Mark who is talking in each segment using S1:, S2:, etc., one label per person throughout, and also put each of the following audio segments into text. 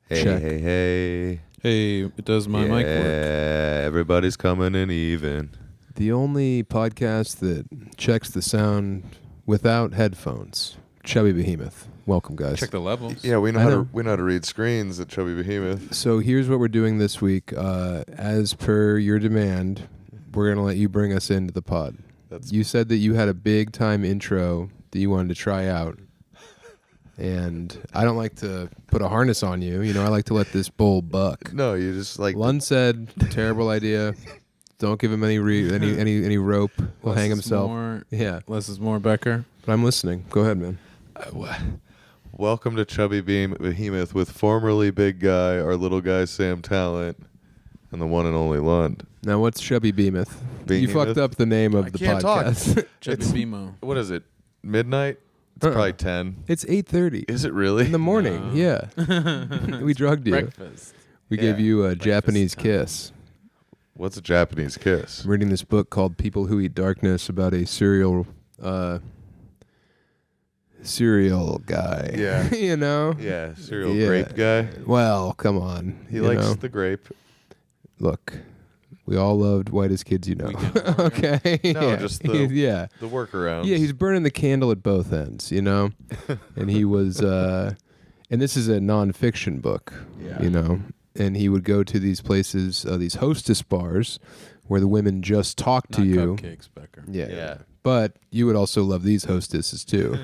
S1: Hey,
S2: Check.
S1: hey.
S3: Hey, does my mic work?
S1: Yeah, everybody's coming in even.
S2: The only podcast that checks the sound without headphones. Chubby Behemoth. Welcome, guys.
S3: Check the levels.
S1: Yeah, we know
S2: I
S1: how
S2: know.
S1: to read screens at Chubby Behemoth.
S2: So here's what we're doing this week. As per your demand, we're going to let you bring us into the pod. You said that you had a big time intro that you wanted to try out. And I don't like to put a harness on you. You know, I like to let this bull buck.
S1: No, you just like
S2: Lund said, terrible idea. Don't give him any rope. He'll hang himself. Yeah.
S3: Less is more, Becker.
S2: But I'm listening. Go ahead, man.
S1: Welcome to Chubby Behemoth with formerly big guy, our little guy Sam Tallent, and the one and only Lund.
S2: Now, what's Chubby Behemoth? You
S1: Behemoth?
S2: fucked up the name of
S1: I
S2: the
S1: can't
S2: podcast.
S3: Chubby Bemo.
S1: What is it? Midnight? It's probably 10.
S2: It's 8:30
S1: Is it really?
S2: in the morning. Yeah. We drugged you.
S3: Breakfast.
S2: We
S1: Yeah.
S2: gave you a Japanese
S3: time.
S2: kiss.
S1: What's a Japanese kiss?
S2: I'm reading this book called People Who Eat Darkness about a serial guy.
S1: Yeah.
S2: You know?
S1: Yeah, serial
S2: Yeah.
S1: grape guy.
S2: Well, come on.
S1: He
S2: you
S1: likes
S2: know?
S1: the grape.
S2: Look, we all loved White as Kids, you know.
S3: Weekend Warrior.
S2: Okay.
S1: No,
S2: Yeah.
S1: just the-
S2: yeah.
S1: The workarounds.
S2: Yeah, he's burning the candle at both ends, you know? And he was, and this is a nonfiction book,
S1: Yeah.
S2: you know? And he would go to these places, these hostess bars, where the women just talk to
S3: Not
S2: you.
S3: cupcakes, Becker.
S2: Yeah.
S1: Yeah.
S2: But you would also love these hostesses, too.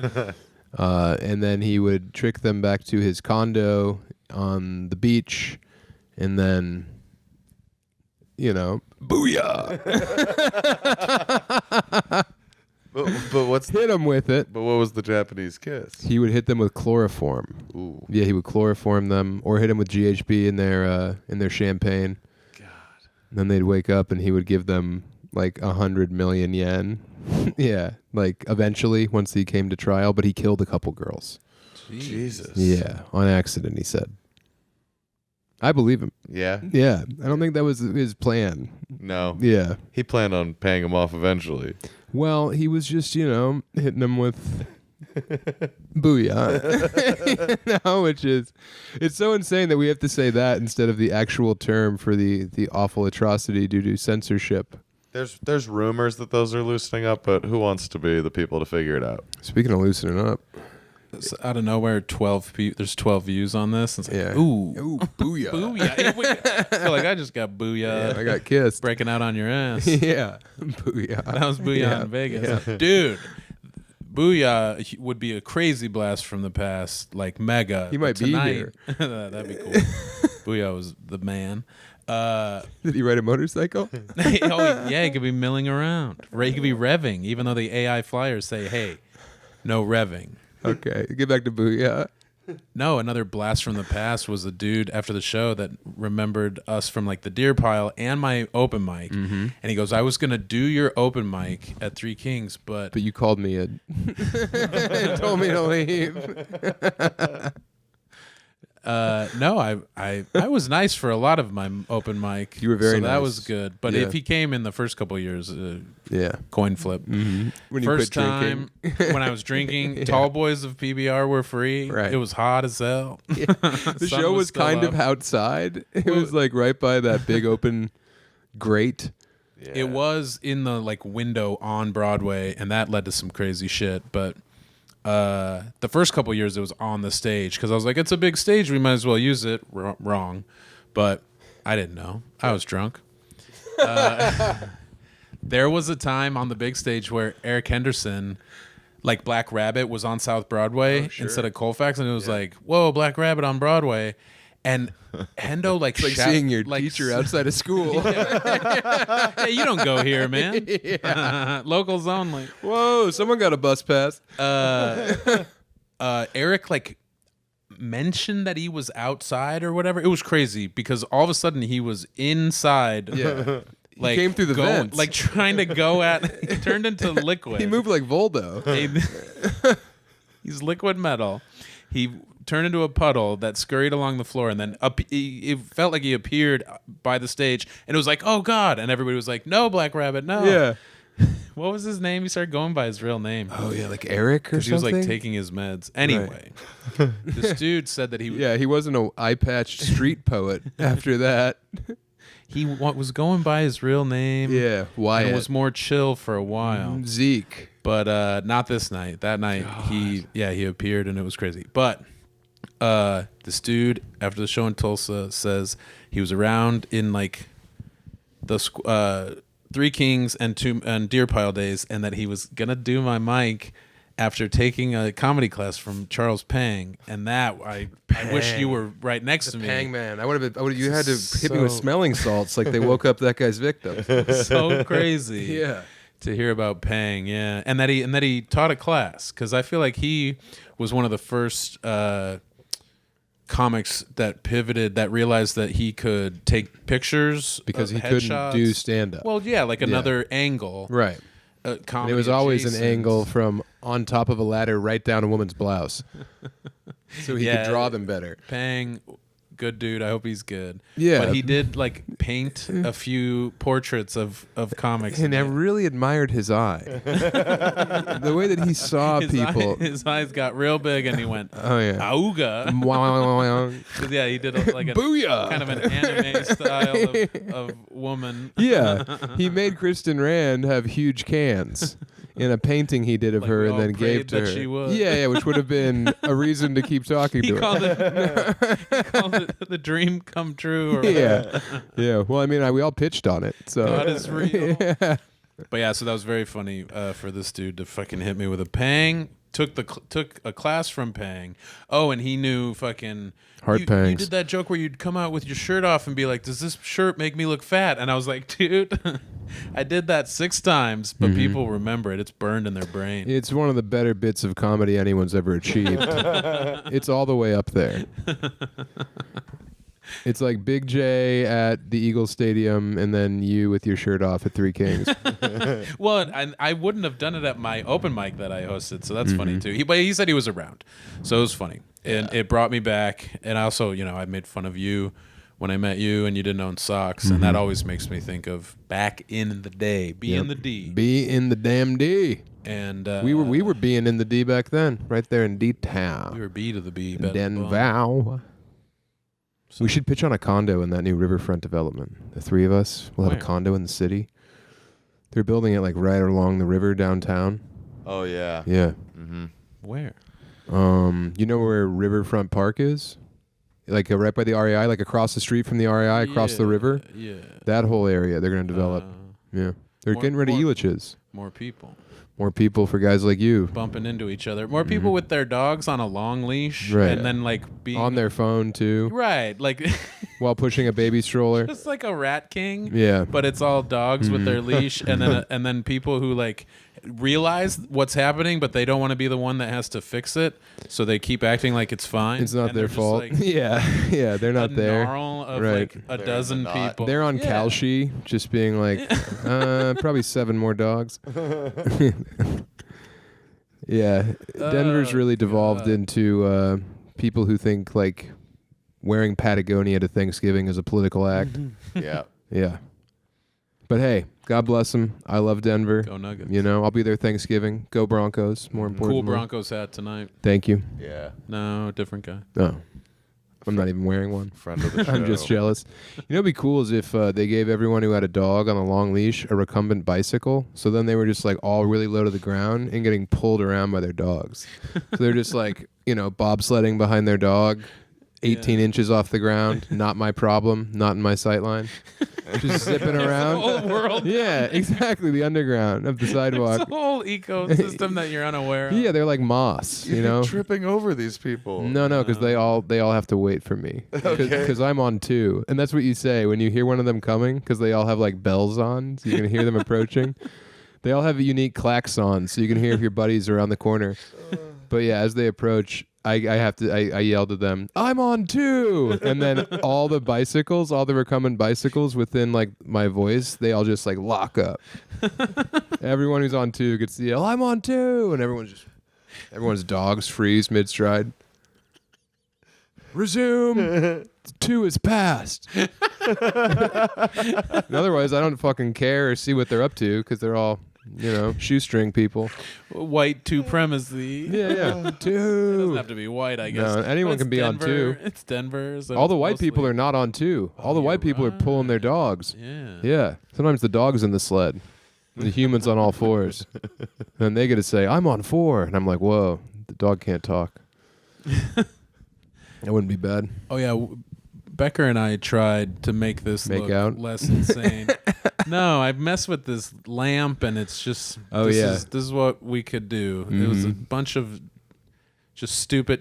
S2: And then he would trick them back to his condo on the beach, and then, you know, booyah!
S1: But what's
S2: Hit them with it.
S1: But what was the Japanese kiss?
S2: He would hit them with chloroform.
S1: Ooh.
S2: Yeah, he would chloroform them or hit them with GHB in their champagne.
S1: God.
S2: And then they'd wake up and he would give them like 100 million yen. Yeah, like eventually once he came to trial, but he killed a couple girls.
S1: Jesus.
S2: Yeah, on accident, he said. I believe him.
S1: Yeah?
S2: Yeah, I don't think that was his plan.
S1: No.
S2: Yeah.
S1: He planned on paying him off eventually.
S2: Well, he was just, you know, hitting them with booyah. You know, which is, it's so insane that we have to say that instead of the actual term for the awful atrocity due to censorship.
S1: There's rumors that those are loosening up, but who wants to be the people to figure it out?
S2: Speaking of loosening up.
S3: So out of nowhere, there's 12 views on this. It's like,
S2: Yeah.
S3: ooh.
S2: Ooh, booyah.
S3: Booyah. I feel like I just got booyah.
S2: Yeah, I got kissed.
S3: Breaking out on your ass.
S2: Yeah. Booyah.
S3: That was booyah
S2: Yeah.
S3: in Vegas.
S2: Yeah.
S3: Dude, booyah would be a crazy blast from the past, like mega.
S2: He might
S3: But
S2: be
S3: tonight,
S2: here.
S3: That'd be cool. Booyah was the man.
S2: Did he ride a motorcycle?
S3: Oh, yeah, he could be milling around. He could be revving, even though the AI flyers say, hey, no revving.
S2: Okay, get back to booyah.
S3: No, another blast from the past was a dude after the show that remembered us from like the deer pile and my open mic.
S2: Mm-hmm.
S3: And he goes, I was going to do your open mic at Three Kings, but
S2: But you called me and told me to leave.
S3: no, I was nice for a lot of my open mic.
S2: You were very
S3: so that
S2: nice.
S3: was good. But
S2: Yeah.
S3: if he came in the first couple of years,
S2: Yeah.
S3: coin flip.
S2: Mm-hmm. When you
S3: First
S2: quit
S3: time
S2: drinking.
S3: when I was drinking,
S2: Yeah.
S3: Tall Boys of PBR were free.
S2: Right.
S3: It was hot as hell.
S2: The
S3: Sun
S2: show was
S3: still
S2: kind of
S3: up.
S2: outside. It was like right by that big open grate.
S1: Yeah.
S3: It was in the like window on Broadway, and that led to some crazy shit. But the first couple years, it was on the stage because I was like, "It's a big stage, we might as well use it." Wrong, but I didn't know. I was drunk. There was a time on the big stage where Eric Henderson, like Black Rabbit, was on South Broadway instead of Colfax, and it was like, "Whoa, Black Rabbit on Broadway," and Hendo like
S2: It's like seeing your teacher outside of school.
S3: Hey, you don't go here, man. Locals only.
S2: Whoa, someone got a bus pass.
S3: Eric like mentioned that he was outside or whatever. It was crazy because all of a sudden he was inside.
S2: Yeah.
S3: Like
S2: came through the vents.
S3: like trying to go at. He turned into liquid.
S2: He moved like Voldo.
S3: He's liquid metal. He turned into a puddle that scurried along the floor, and then it felt like he appeared by the stage, and it was like, oh God, and everybody was like, no, Black Rabbit, no.
S2: Yeah.
S3: what was his name? He started going by his real name.
S2: Oh yeah, like Eric or something.
S3: He was like taking his meds. Anyway, this dude said that
S2: he wasn't an eye-patched street poet after that.
S3: He was going by his real name.
S2: Yeah, Wyatt.
S3: And was more chill for a while.
S2: Zeke.
S3: But not this night. That night, he appeared and it was crazy. But this dude, after the show in Tulsa, says he was around in like the Three Kings and Deer Pile days, and that he was gonna do my mic after taking a comedy class from Charles Pang, and that I wish you were right next to me.
S2: Pang man, I would have. You had to hit me with smelling salts like they woke up that guy's victim.
S3: So crazy.
S2: Yeah.
S3: To hear about Pang, yeah, and that he taught a class, because I feel like he was one of the first comics that pivoted, that realized that he could take pictures
S2: because he
S3: headshots.
S2: Couldn't do stand up.
S3: Well, yeah, like another angle,
S2: right?
S3: And
S2: it was always an angle from on top of a ladder right down a woman's blouse, so he could draw them better.
S3: Pang. Good dude. I hope he's good.
S2: Yeah,
S3: but he did like paint a few portraits of comics,
S2: and I really admired his eye, the way that he saw people.
S3: His eyes got real big, and he went,
S2: "Oh yeah,
S3: auga!" Yeah, he did like a
S2: booyah,
S3: kind of an anime style of woman.
S2: Yeah, he made Kristen Rand have huge cans in a painting he did of her, and then gave to her.
S3: She would.
S2: Yeah, which would have been a reason to keep talking to
S3: her. He called it the dream come true. Or
S2: yeah. Well, I mean, we all pitched on it, so
S3: God is real.
S2: Yeah.
S3: But yeah, so that was very funny for this dude to fucking hit me with a Pang. Took a class from Pang. Oh, and he knew fucking
S2: Heart pangs.
S3: You did that joke where you'd come out with your shirt off and be like, "Does this shirt make me look fat?" And I was like, "Dude, I did that 6 times, but people remember it. It's burned in their brain."
S2: It's one of the better bits of comedy anyone's ever achieved. It's all the way up there. It's like Big J at the Eagles Stadium, and then you with your shirt off at Three Kings.
S3: Well, I wouldn't have done it at my open mic that I hosted, so that's funny too. But he said he was around, so it was funny, and it brought me back. And also, I made fun of you when I met you, and you didn't own socks, and that always makes me think of back in the day. Be in the D.
S2: Be in the damn D.
S3: And
S2: we were being in the D back then, right there in D town.
S3: We were B to the B.
S2: Denvow. We should pitch on a condo in that new riverfront development. The 3 of us. We'll have a condo in the city. They're building it like right along the river downtown.
S1: Oh yeah.
S2: Yeah.
S1: Mm-hmm.
S3: Where?
S2: You know where Riverfront Park is? Like right by the REI, like across the street from the REI, across the river.
S3: Yeah.
S2: That whole area they're going to develop. Yeah. They're getting rid of Elitch's.
S3: More people.
S2: More people for guys like you.
S3: Bumping into each other. More people with their dogs on a long leash.
S2: Right.
S3: And then like being
S2: on their phone too.
S3: Right. Like
S2: while pushing a baby stroller.
S3: Just like a Rat King.
S2: Yeah.
S3: But it's all dogs with their leash, and then people who like realize what's happening, but they don't want to be the one that has to fix it, so they keep acting like it's fine.
S2: It's not
S3: and
S2: their fault.
S3: Like
S2: yeah, they're not there.
S3: Of
S2: right.
S3: like a dozen people.
S2: They're on Kalshi, just being like, probably 7 more dogs. Yeah, Denver's really devolved into people who think like wearing Patagonia to Thanksgiving is a political act. Yeah. But hey, God bless them. I love Denver.
S3: Go Nuggets.
S2: I'll be there Thanksgiving. Go Broncos. More important.
S3: Cool Broncos hat tonight.
S2: Thank you.
S1: Yeah.
S3: No, different guy.
S2: Oh. I'm not even wearing one.
S1: Friend of the show.
S2: I'm just jealous. What'd be cool is if they gave everyone who had a dog on a long leash a recumbent bicycle. So then they were just like all really low to the ground and getting pulled around by their dogs. So they're just like, bobsledding behind their dog, 18 inches off the ground. Not my problem. Not in my sight line. Just zipping around.
S3: The whole world.
S2: Yeah, exactly. The underground of the sidewalk.
S3: It's a whole ecosystem that you're unaware of.
S2: Yeah, they're like moss.
S1: You're tripping over these people.
S2: No, because they all have to wait for me. Because I'm on 2, and that's what you say when you hear one of them coming. Because they all have like bells on, so you can hear them approaching. They all have a unique klaxon, so you can hear if your buddies are around the corner. But yeah, as they approach, I yelled at them, "I'm on 2!" And then all the recumbent bicycles within like my voice, they all just like lock up. Everyone who's on 2 gets to yell, "I'm on 2!" And everyone's dogs freeze mid-stride. Resume. 2 is passed. And otherwise, I don't fucking care or see what they're up to because they're all shoestring people.
S3: White supremacy.
S2: Yeah.
S3: It
S2: Two.
S3: doesn't have to be white, I guess.
S2: No, anyone
S3: But it's
S2: can be on
S3: Denver.
S2: 2.
S3: It's Denver. So
S2: All the
S3: it's
S2: white people
S3: mostly-
S2: are not on 2. All the
S3: you're
S2: white people are pulling their dogs.
S3: Yeah.
S2: Yeah. Sometimes the dog's in the sled. The human's on all 4s. Then they get to say, I'm on 4. And I'm like, whoa, the dog can't talk. That wouldn't be bad.
S3: Oh yeah, Becker and I tried to make this
S2: Make
S3: look
S2: out?
S3: less insane. No, I messed with this lamp, and it's just.
S2: Oh,
S3: this
S2: yeah.
S3: This is what we could do. It was a bunch of just stupid.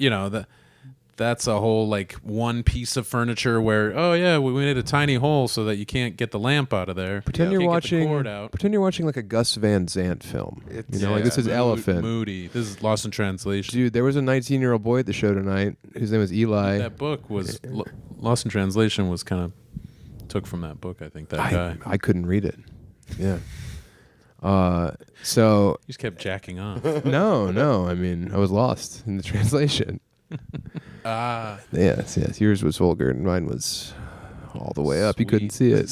S3: That's a whole like one piece of furniture where we made a tiny hole so that you can't get the lamp out of there.
S2: Pretend
S3: You
S2: you're
S3: can't get the
S2: watching.
S3: cord out.
S2: Pretend you're watching like a Gus Van Sant film.
S1: It's-
S2: Like this is Elephant.
S3: Moody. This is Lost in Translation.
S2: Dude, there was a 19-year-old boy at the show tonight. His name was Eli.
S3: That book was Lost in Translation was kind of took from that book. I think that guy.
S2: I couldn't read it. Yeah. So
S3: You just kept jacking off.
S2: no. I mean, I was lost in the translation. Yes. Yours was vulgar, and mine was all the way up. You couldn't see it.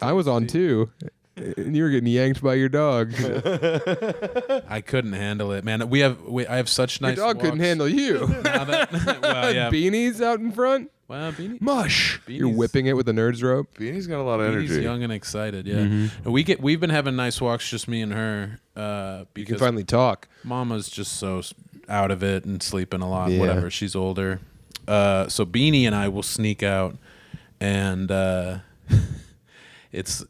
S2: I was on 2, and you were getting yanked by your dog.
S3: I couldn't handle it, man. I have such nice.
S2: Your dog couldn't
S3: walks.
S2: handle you.
S3: Now that, well, yeah.
S2: Beanies out in front.
S3: Well, Beanie.
S2: Mush. You're
S3: Beanie's-
S2: whipping it with a nerd's rope.
S1: Beanie's got a lot of
S3: Beanie's
S1: energy.
S3: young and excited, yeah. And we've been having nice walks, just me and her,
S2: You can
S3: because
S2: finally talk.
S3: Mama's just so out of it and sleeping a lot.
S2: Yeah.
S3: Whatever, she's older. So Beanie and I will sneak out, and it's.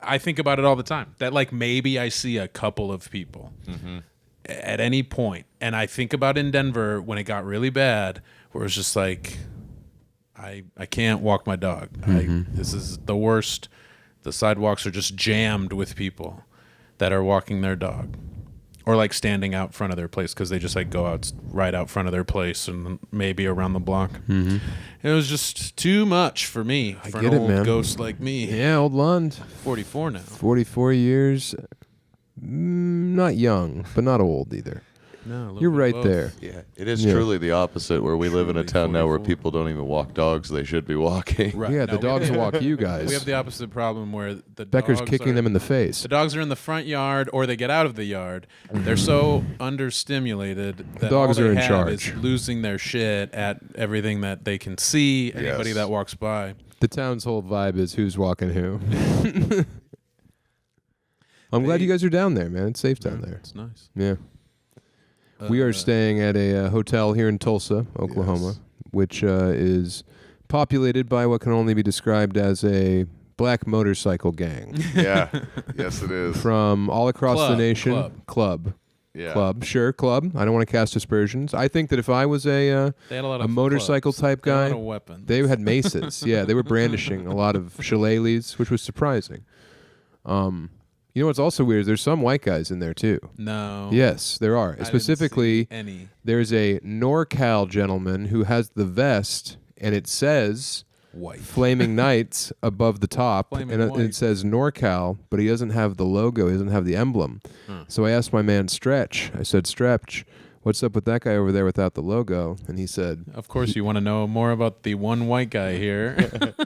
S3: I think about it all the time. That like maybe I see a couple of people at any point, and I think about in Denver when it got really bad, where it's just like. I can't walk my dog. This is the worst. The sidewalks are just jammed with people that are walking their dog, or like standing out front of their place because they just like go out right out front of their place and maybe around the block. It was just too much for me. For
S2: get
S3: an
S2: it,
S3: old
S2: man.
S3: ghost like me.
S2: Yeah, old Lund.
S3: 44 now.
S2: 44 years. Not young, but not old either.
S3: No, a little
S2: You're
S3: bit
S2: right
S3: of
S2: there.
S1: Yeah, it is
S2: Yeah.
S1: truly the opposite. Where we live in a
S3: Truly
S1: town now where
S3: 44.
S1: people don't even walk dogs they should be walking.
S3: Right.
S2: Yeah,
S3: No,
S2: the dogs
S3: we have,
S2: walk you guys.
S3: We have the opposite problem where the
S2: Becker's
S3: dogs
S2: kicking
S3: are,
S2: them in the face.
S3: The dogs are in the front yard, or they get out of the yard. They're so understimulated that
S2: dogs
S3: all
S2: are
S3: they
S2: in
S3: have
S2: charge.
S3: is losing their shit at everything that they can see. Anybody
S1: Yes.
S3: that walks by.
S2: The town's whole vibe is who's walking who. I'm glad you guys are down there, man. It's safe down there.
S3: It's nice.
S2: Yeah. We are staying at a hotel here in Tulsa, Oklahoma,
S1: Yes.
S2: which is populated by what can only be described as a black motorcycle gang
S1: Yeah, yes, it is.
S2: from all across the
S3: Club,
S2: nation.
S3: club.
S1: Yeah,
S2: Club. I don't want to cast aspersions. I think that if I was
S3: They had a lot of
S2: motorcycle
S3: clubs.
S2: type
S3: They had
S2: guy,
S3: a lot of weapons.
S2: they had maces. Yeah, they were brandishing a lot of shillelaghs, which was surprising. You know what's also weird is there's some white guys in there too.
S3: No.
S2: Yes, there are.
S3: I didn't
S2: Specifically,
S3: see any.
S2: there's a NorCal gentleman who has the vest, and it says
S3: White.
S2: Flaming Knights above the top,
S3: Flaming
S2: and
S3: white.
S2: it says NorCal, but he doesn't have the logo. He doesn't have the emblem. So I asked my man Stretch. I said, Stretch, what's up with that guy over there without the logo? And he said,
S3: Of course, you want to know more about the one white guy here.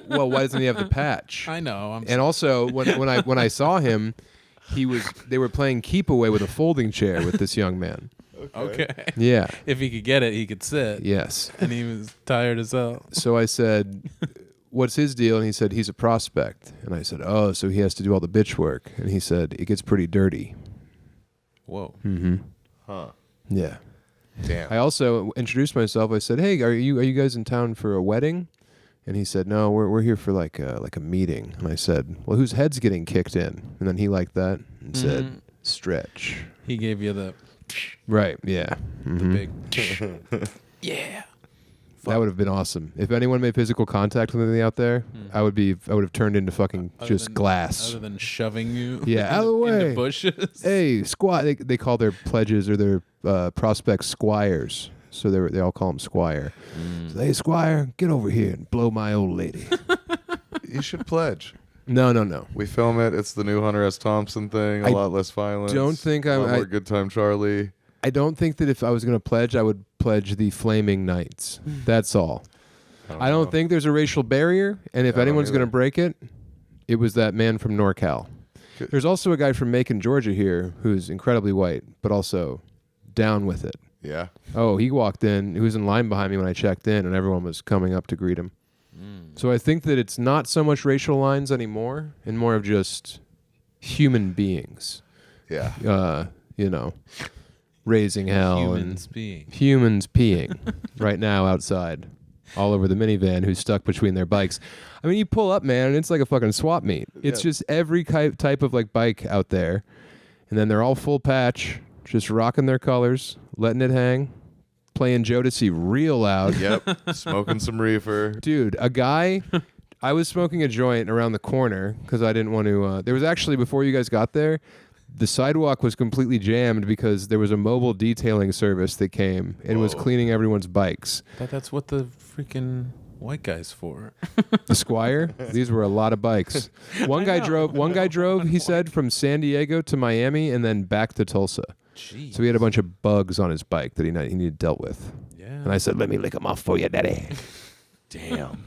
S2: well, why doesn't he have the patch?
S3: I know.
S2: And also, when I saw him, they were playing keep away with a folding chair with this young man.
S3: okay.
S2: Yeah.
S3: If he could get it, he could sit.
S2: Yes.
S3: And he was tired as hell.
S2: So I said, what's his deal? And he said, he's a prospect. And I said, oh, so he has to do all the bitch work. And he said, it gets pretty dirty.
S3: Whoa.
S1: Huh.
S2: Yeah.
S1: Damn.
S2: I also introduced myself. I said, hey, are you guys in town for a wedding? And he said, no, we're here for like a meeting. And I said, well, whose head's getting kicked in? And then he liked that and said, Stretch.
S3: He gave you the
S2: Right, yeah. Mhm.
S3: big. Yeah.
S2: That would have been awesome. If anyone made physical contact with me out there, I would have turned into fucking
S3: Other
S2: just
S3: than-
S2: glass.
S3: Other than shoving you.
S2: Yeah, out of the way.
S3: Into bushes.
S2: Hey, squat. They call their pledges or their prospects squires. So they all call them squire. So, hey, squire, get over here and blow my old lady.
S1: You should pledge.
S2: No.
S1: We film it. It's the new Hunter S. Thompson thing. A
S2: I
S1: lot less violence.
S2: don't think
S1: a
S2: I'm-
S1: lot more Good Time Charlie.
S2: I don't think that if I was going to pledge, I would pledge the Flaming Knights. That's all. I don't
S1: know.
S2: think there's a racial barrier, and if
S1: I don't
S2: anyone's going to
S1: either.
S2: break it, it was that man from NorCal. There's also a guy from Macon, Georgia here who's incredibly white, but also down with it.
S1: Yeah.
S2: Oh, he walked in. He was in line behind me when I checked in, and everyone was coming up to greet him. So I think that it's not so much racial lines anymore, and more of just human beings.
S1: Yeah.
S2: Raising hell
S3: Humans
S2: and
S3: being.
S2: humans peeing right now outside, all over the minivan who's stuck between their bikes. I mean, you pull up, man, and it's like a fucking swap meet. It's just every type of like bike out there, and then they're all full patch, just rocking their colors, letting it hang, playing Jodeci real loud.
S1: Yep. Smoking some reefer.
S2: Dude, a guy, I was smoking a joint around the corner because I didn't want to. There was actually, before you guys got there, the sidewalk was completely jammed because there was a mobile detailing service that came and was cleaning everyone's bikes.
S3: I thought that's what the freaking white guy's for.
S2: The Squire, these were a lot of bikes. One guy drove, he said, from San Diego to Miami and then back to Tulsa.
S3: Jeez.
S2: So he had a bunch of bugs on his bike that he needed dealt with.
S3: Yeah.
S2: And I said, "Let me lick them off for you, daddy."
S1: Damn.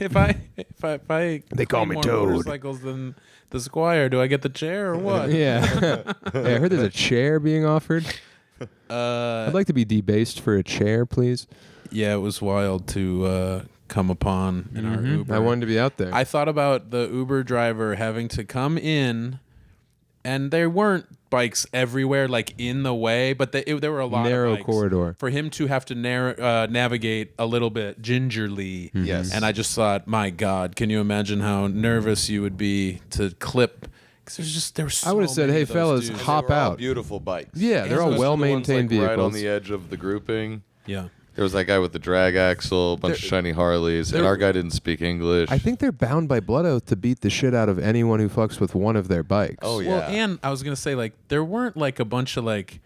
S3: If I
S2: They call
S3: clean
S2: me
S3: more
S2: Toad.
S3: motorcycles than the Squire, do I get the chair or what?
S2: Yeah. I heard there's a chair being offered. I'd like to be debased for a chair, please.
S3: Yeah, it was wild to come upon in our Uber.
S2: I wanted to be out there.
S3: I thought about the Uber driver having to come in, and there weren't bikes everywhere, like in the way, but there were a lot
S2: Narrow
S3: of bikes.
S2: corridor.
S3: For him to have to navigate a little bit gingerly.
S1: Yes.
S3: And I just thought, my God, can you imagine how nervous you would be to clip? Because there were so
S2: I would have said,
S3: many
S2: "Hey,
S3: of those
S2: fellas,
S3: dudes.
S2: hop
S1: They were all
S2: out."
S1: beautiful bikes.
S2: Yeah, they're all
S1: Especially the ones,
S2: well-maintained
S1: like, right on
S2: vehicles.
S1: the edge of the grouping.
S3: Yeah.
S1: There was that guy with the drag axle, a bunch of shiny Harleys, and our guy didn't speak English.
S2: I think they're bound by blood oath to beat the shit out of anyone who fucks with one of their bikes.
S1: Oh, yeah.
S3: Well, and I was gonna say, like, there weren't like a bunch of like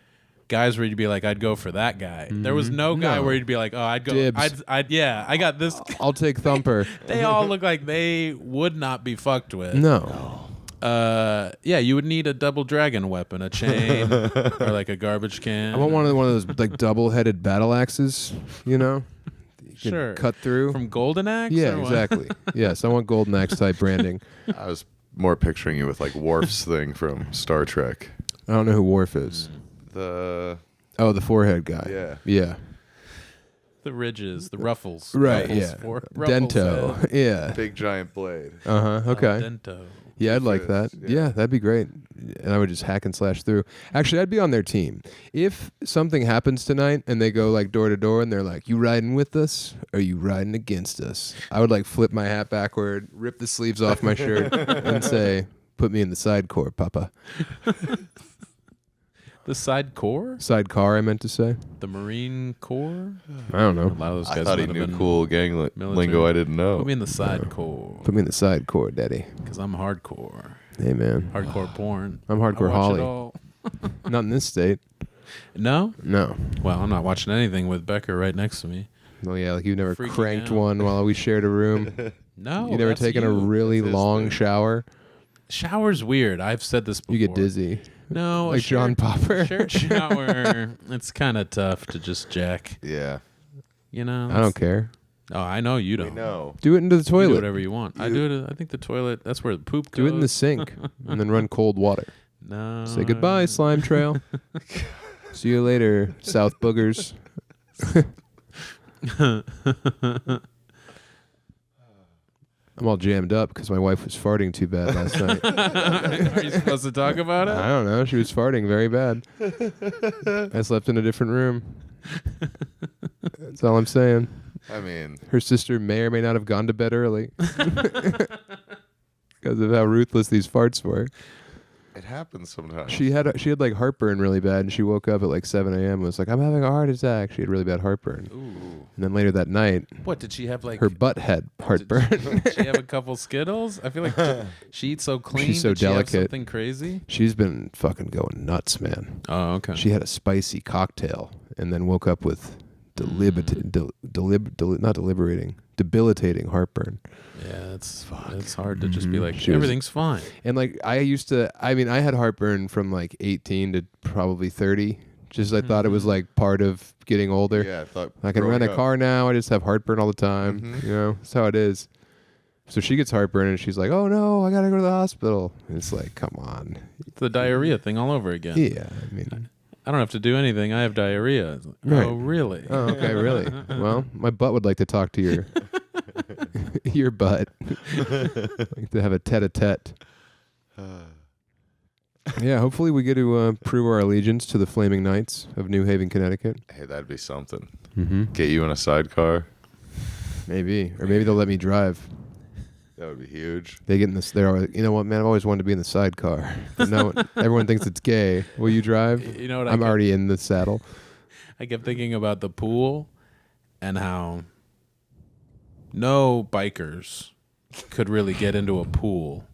S3: guys where you'd be like, I'd go for that guy. There was no guy
S2: No.
S3: where you'd be like, oh, I'd go.
S2: Dibs.
S3: Yeah, I got this.
S2: I'll take Thumper.
S3: They all look like they would not be fucked with.
S2: No.
S3: Yeah, you would need a double dragon weapon, a chain, or like a garbage can.
S2: I want one of those like double-headed battle axes, you know? You can
S3: Sure.
S2: cut through.
S3: From Golden Axe.
S2: Yeah,
S3: or what?
S2: exactly. Yes, I want Golden Axe type branding.
S1: I was more picturing you with like Worf's thing from Star Trek.
S2: I don't know who Worf is.
S1: The
S2: Oh, the forehead guy.
S1: Yeah.
S2: Yeah.
S3: The ridges, the ruffles.
S2: Right,
S3: Ruffles
S2: yeah.
S3: ruffles
S2: Dento.
S3: head.
S2: Yeah.
S1: big giant blade.
S2: Uh-huh. Okay.
S3: Dento.
S2: Yeah, I'd like that.
S1: Fist,
S2: Yeah.
S1: yeah.
S2: That'd be great. And I would just hack and slash through. Actually, I'd be on their team. If something happens tonight and they go like door to door and they're like, "You riding with us or you riding against us?" I would like flip my hat backward, rip the sleeves off my shirt and say, "Put me in the side core, papa."
S3: The side core?
S2: Sidecar, I meant to say.
S3: The Marine Corps?
S2: I don't
S3: A
S2: know.
S3: lot of those guys
S1: I thought he
S3: might have
S1: knew
S3: been
S1: cool gang
S3: military.
S1: lingo I didn't know.
S3: Put me in the side core.
S2: Put me in the side core, daddy.
S3: Because I'm hardcore.
S2: Hey, man.
S3: Hardcore porn.
S2: I'm hardcore
S3: I watch
S2: Holly.
S3: it all.
S2: Not in this state.
S3: No?
S2: No.
S3: Well, I'm not watching anything with Becker right next to me.
S2: Well, yeah, like you've never
S3: Freaking
S2: cranked
S3: out.
S2: one while we shared a room.
S3: No.
S2: You never
S3: that's
S2: taken a
S3: you.
S2: really
S1: That's his
S2: long
S1: thing.
S2: shower.
S3: Shower's weird. I've said this before.
S2: You get dizzy.
S3: No.
S2: Like John Popper.
S3: Shared shower. It's kind of tough to just jack.
S1: Yeah.
S3: You know?
S2: I don't care.
S3: Oh, I know you
S1: We
S3: don't.
S1: know.
S2: Do it into the
S3: You do
S2: toilet.
S3: whatever you want. I do it. I think the toilet. That's where the poop goes.
S2: Do it in the sink and then run cold water.
S3: No.
S2: Say goodbye, slime trail. See you later, South Boogers. I'm all jammed up because my wife was farting too bad last night.
S3: Are you supposed to talk about it?
S2: I don't know. She was farting very bad. I slept in a different room. That's all I'm saying.
S1: I mean,
S2: Her sister may or may not have gone to bed early because of how ruthless these farts were.
S1: it happens sometimes.
S2: She had like heartburn really bad, and she woke up at like 7 a.m. and was like, "I'm having a heart attack." She had really bad heartburn.
S3: Ooh.
S2: And then later that night,
S3: What did she have? Like
S2: her butt had heartburn.
S3: Did she have a couple Skittles? I feel like she eats so clean.
S2: She's so
S3: Did she have
S2: delicate.
S3: something crazy.
S2: She's been fucking going nuts, man.
S3: Oh, okay.
S2: She had a spicy cocktail and then woke up with debilitating heartburn.
S3: Yeah, it's hard to just be like
S2: She was-
S3: everything's fine.
S2: And like I had heartburn from like 18 to probably 30. Just I thought it was like part of getting older.
S1: Yeah, I thought
S2: I can
S1: growing
S2: rent a
S1: up-
S2: car now. I just have heartburn all the time.
S1: Mhm.
S2: You know, that's how it is. So she gets heartburn and she's like, "Oh no, I gotta go to the hospital." And it's like, come on.
S3: It's the diarrhea thing all over again.
S2: Yeah, I mean,
S3: I don't have to do anything. I have diarrhea. It's like,
S2: Right.
S3: Oh, really?
S2: oh, okay, really? Well, my butt would like to talk to your your butt. Like to have a tete-a-tete. Yeah, hopefully we get to prove our allegiance to the Flaming Knights of New Haven, Connecticut.
S1: Hey, that'd be something.
S2: Mm-hmm.
S1: Get you in a sidecar.
S2: Maybe, or maybe they'll let me drive.
S1: That would be huge.
S2: They get in this. They're always, you know what, man? I've always wanted to be in the sidecar. But no, everyone thinks it's gay. Will you drive?
S3: You know what?
S2: I'm already in the saddle.
S3: I kept thinking about the pool and how no bikers could really get into a pool,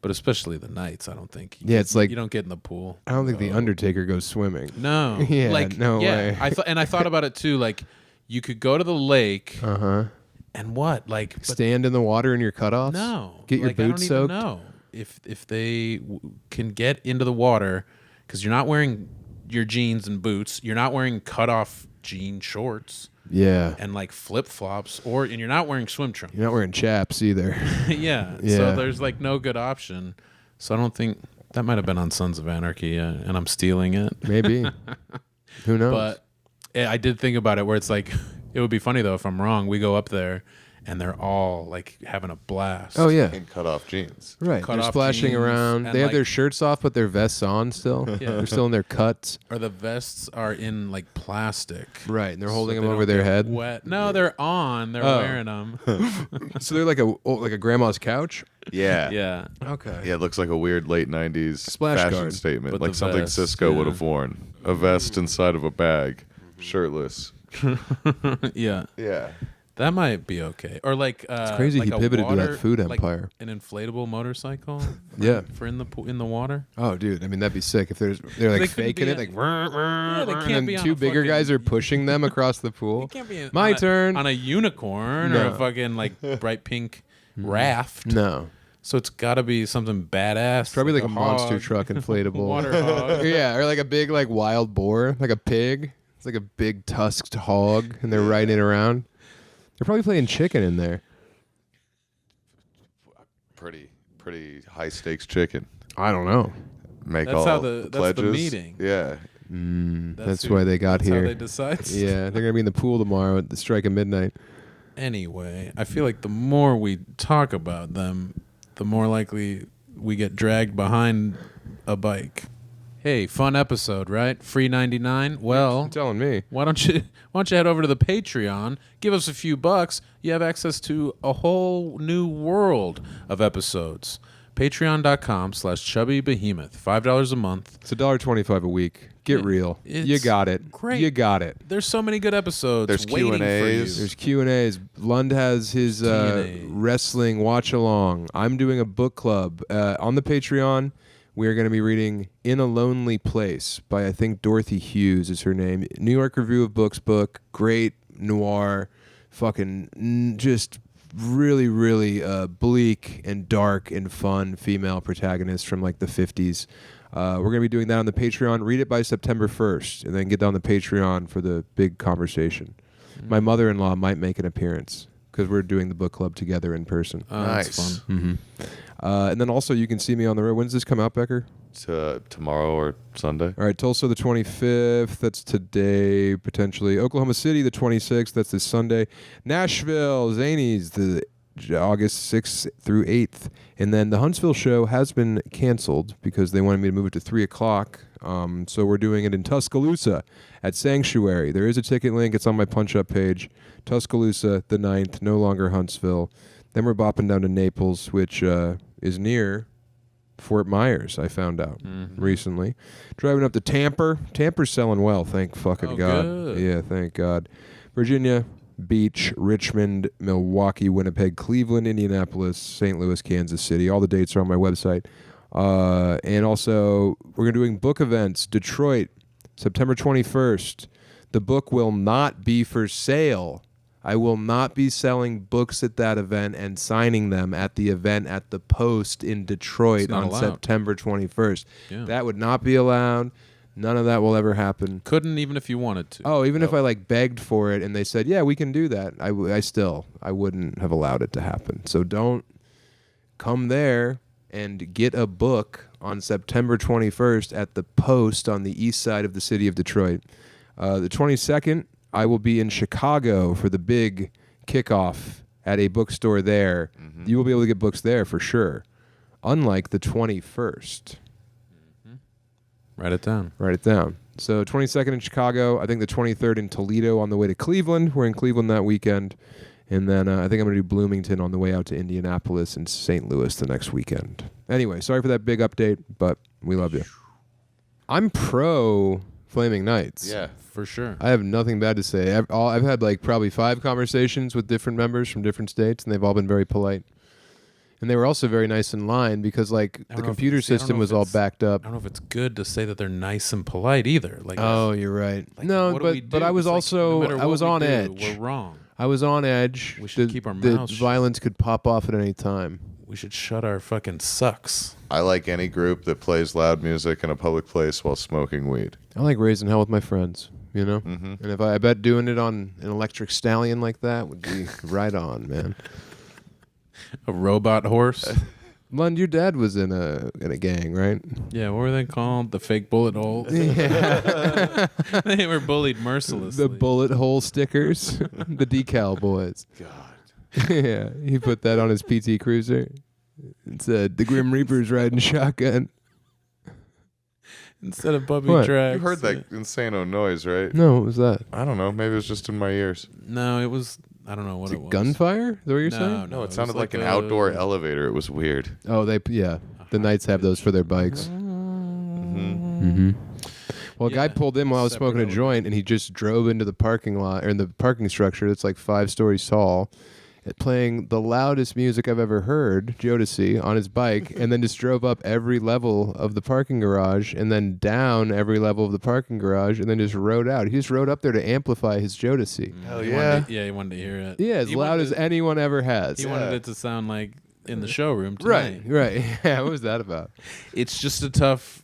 S3: but especially the Knights. I don't think.
S2: It's like
S3: you don't get in the pool.
S2: I don't think the Undertaker goes swimming.
S3: No.
S2: Yeah,
S3: like,
S2: no way.
S3: I thought about it too. Like, you could go to the lake and what? Like, but
S2: Stand in the water in your cutoffs.
S3: no.
S2: Get your
S3: like, I
S2: boots
S3: don't
S2: soaked.
S3: even know if they can get into the water because you're not wearing your jeans and boots. You're not wearing cutoff jean shorts
S2: Yeah.
S3: and like flip flops, and you're not wearing swim trunks.
S2: You're not wearing chaps either.
S3: Yeah.
S2: Yeah.
S3: So there's like no good option. So I don't think that might have been on Sons of Anarchy, and I'm stealing it.
S2: Maybe. Who knows?
S3: But I did think about it where it's like, it would be funny though if I'm wrong. We go up there and they're all like having a blast.
S2: oh yeah.
S1: In cut-off jeans.
S2: Right.
S3: Cut
S2: They're
S3: off
S2: splashing
S3: jeans
S2: around.
S3: and,
S2: They have
S3: like-
S2: their shirts off, but their vests on still.
S3: Yeah.
S2: They're still in their cuts.
S3: Or the vests are in like plastic.
S2: Right. And they're holding
S3: so
S2: them
S3: they
S2: over
S3: don't
S2: their
S3: get
S2: head.
S3: Wet. No, they're on. They're
S2: Oh.
S3: wearing them.
S2: So they're like a grandma's couch.
S1: Yeah.
S3: Yeah.
S2: Okay.
S1: Yeah, it looks like a weird late 90s
S2: Splash
S1: fashion
S2: guard.
S1: statement.
S3: With
S1: Like
S3: the
S1: something
S3: vest,
S1: Cisco would
S3: yeah.
S1: have worn. A vest inside of a bag. Shirtless.
S3: Yeah.
S1: Yeah.
S3: That might be okay. Or like
S2: It's crazy
S3: like
S2: he
S3: a
S2: pivoted to
S3: water,
S2: that food
S3: like
S2: empire.
S3: an inflatable motorcycle.
S2: Yeah.
S3: For in the water.
S2: Oh, dude. I mean, that'd be sick if they're
S3: They
S2: like
S3: couldn't
S2: faking
S3: be
S2: it,
S3: a-
S2: like,
S3: Yeah, they can't
S2: and
S3: be
S2: then
S3: on
S2: two
S3: a
S2: bigger
S3: fucking-
S2: guys are pushing them across the pool.
S3: It can't be
S2: My
S3: on
S2: turn.
S3: on a unicorn or
S2: No.
S3: a fucking like bright pink raft.
S2: No.
S3: So it's got to be something badass.
S2: Probably like a
S3: hog,
S2: monster truck inflatable.
S3: water hog.
S2: Yeah, or like a big like wild boar, like a pig. It's like a big tusked hog, and they're riding it around. They're probably playing chicken in there.
S1: Pretty high stakes chicken.
S2: I don't know.
S1: Make
S3: That's
S1: all
S3: how
S1: the
S3: that's the
S1: pledges.
S3: meeting.
S1: Yeah.
S2: That's
S3: who-
S2: why they got
S3: that's
S2: here.
S3: How they decide.
S2: Yeah, they're gonna be in the pool tomorrow at the strike of midnight.
S3: Anyway, I feel like the more we talk about them, the more likely we get dragged behind a bike. Hey, fun episode, right? Free 99. Well,
S2: You're telling me.
S3: why don't you head over to the Patreon, give us a few bucks, you have access to a whole new world of episodes. Patreon.com/Chubby Behemoth. $5 a month.
S2: It's $1.25 a week. Get
S3: Yeah,
S2: real.
S3: it's
S2: You got it.
S3: great.
S2: You got it.
S3: There's so many good episodes
S1: There's
S3: waiting for you.
S1: Q&As.
S2: There's Q&As. Lund has his
S3: Q&A.
S2: wrestling watch along. I'm doing a book club on the Patreon. We are going to be reading In a Lonely Place by, I think, Dorothy Hughes is her name. New York Review of Books book. Great noir. Fucking just really, really bleak and dark and fun female protagonist from like the 50s. We're going to be doing that on the Patreon. Read it by September 1st and then get on the Patreon for the big conversation. My mother-in-law might make an appearance because we're doing the book club together in person.
S3: That's
S1: Nice.
S3: fun.
S2: And then also you can see me on the road. When's this come out, Becker?
S1: Tomorrow or Sunday.
S2: All right, Tulsa the 25th. That's today, potentially. Oklahoma City the 26th. That's this Sunday. Nashville, Zanies, the August 6th through 8th. And then the Huntsville show has been canceled because they wanted me to move it to 3 o'clock. So we're doing it in Tuscaloosa at Sanctuary. There is a ticket link. It's on my punch-up page. Tuscaloosa the 9th, no longer Huntsville. Then we're bopping down to Naples, which is near Fort Myers, I found out recently. Driving up to Tampa. Tampa's selling well, thank fucking
S3: Oh,
S2: God.
S3: good.
S2: Yeah, thank God. Virginia Beach, Richmond, Milwaukee, Winnipeg, Cleveland, Indianapolis, St. Louis, Kansas City. All the dates are on my website. And also, we're doing book events. Detroit, September 21st. The book will not be for sale. I will not be selling books at that event and signing them at the event at the Post in Detroit
S3: It's not
S2: on
S3: allowed.
S2: September 21st.
S3: Yeah.
S2: That would not be allowed. None of that will ever happen.
S3: Couldn't even if you wanted to.
S2: Oh, even if I like begged for it and they said, yeah, we can do that, I wouldn't have allowed it to happen. So don't come there and get a book on September 21st at the Post on the east side of the city of Detroit. The 22nd, I will be in Chicago for the big kickoff at a bookstore there. Mm-hmm. You will be able to get books there for sure. Unlike the 21st.
S3: Write it down.
S2: Write it down. So 22nd in Chicago. I think the 23rd in Toledo on the way to Cleveland. We're in Cleveland that weekend. And then I think I'm going to do Bloomington on the way out to Indianapolis and St. Louis the next weekend. Anyway, sorry for that big update, but we love you. I'm pro Flaming Nights.
S1: Yeah.
S3: For sure.
S2: I have nothing bad to say. I've had like probably 5 conversations with different members from different states, and they've all been very polite. And they were also very nice in line because like the computer system was all backed up.
S3: I don't know if it's good to say that they're nice and polite either. Like,
S2: oh, you're right.
S3: Like,
S2: no, but I was also
S3: no
S2: I was on edge.
S3: We're wrong.
S2: I was on edge.
S3: We should keep our mouths shut.
S2: Violence could pop off at any time.
S3: We should shut our fucking sucks.
S1: I like any group that plays loud music in a public place while smoking weed.
S2: I like raising hell with my friends, you know?
S1: Mm-hmm.
S2: And if I bet doing it on an electric stallion like that would be right on, man.
S3: A robot horse?
S2: Lund, your dad was in a gang, right?
S3: Yeah, what were they called? The fake bullet holes?
S2: Yeah.
S3: They were bullied mercilessly.
S2: The bullet hole stickers. The decal boys.
S1: God.
S2: Yeah, he put that on his PT Cruiser. It said, the Grim Reaper's riding shotgun.
S3: Instead of puppy
S2: What?
S3: tracks.
S1: You heard that insano noise, right?
S2: No, what was that?
S1: I don't know. Maybe it was just in my ears.
S3: No, it was... I don't know what
S2: Was
S3: it
S2: it
S3: was.
S2: gunfire? Is that what you're saying?
S1: No, it
S3: was
S1: sounded like an
S3: a-
S1: outdoor elevator. It was weird.
S2: Oh, the Knights have those for their bikes.
S1: Mm-hmm.
S2: Well, a guy
S3: Yeah,
S2: pulled in while I was smoking a
S3: separate
S2: joint, and he just drove into the parking lot, or in the parking structure that's like 5 stories tall, playing the loudest music I've ever heard, Jodeci, on his bike, and then just drove up every level of the parking garage, and then down every level of the parking garage, and then just rode out. He just rode up there to amplify his Jodeci.
S1: Hell
S3: He
S1: yeah.
S3: wanted to- he wanted to hear it.
S2: Yeah, as
S3: He
S2: loud
S3: wanted
S2: as
S3: it-
S2: anyone ever has.
S3: He wanted it to sound like in the showroom
S2: Right,
S3: tonight.
S2: right. Yeah, what was that about?
S3: It's just a tough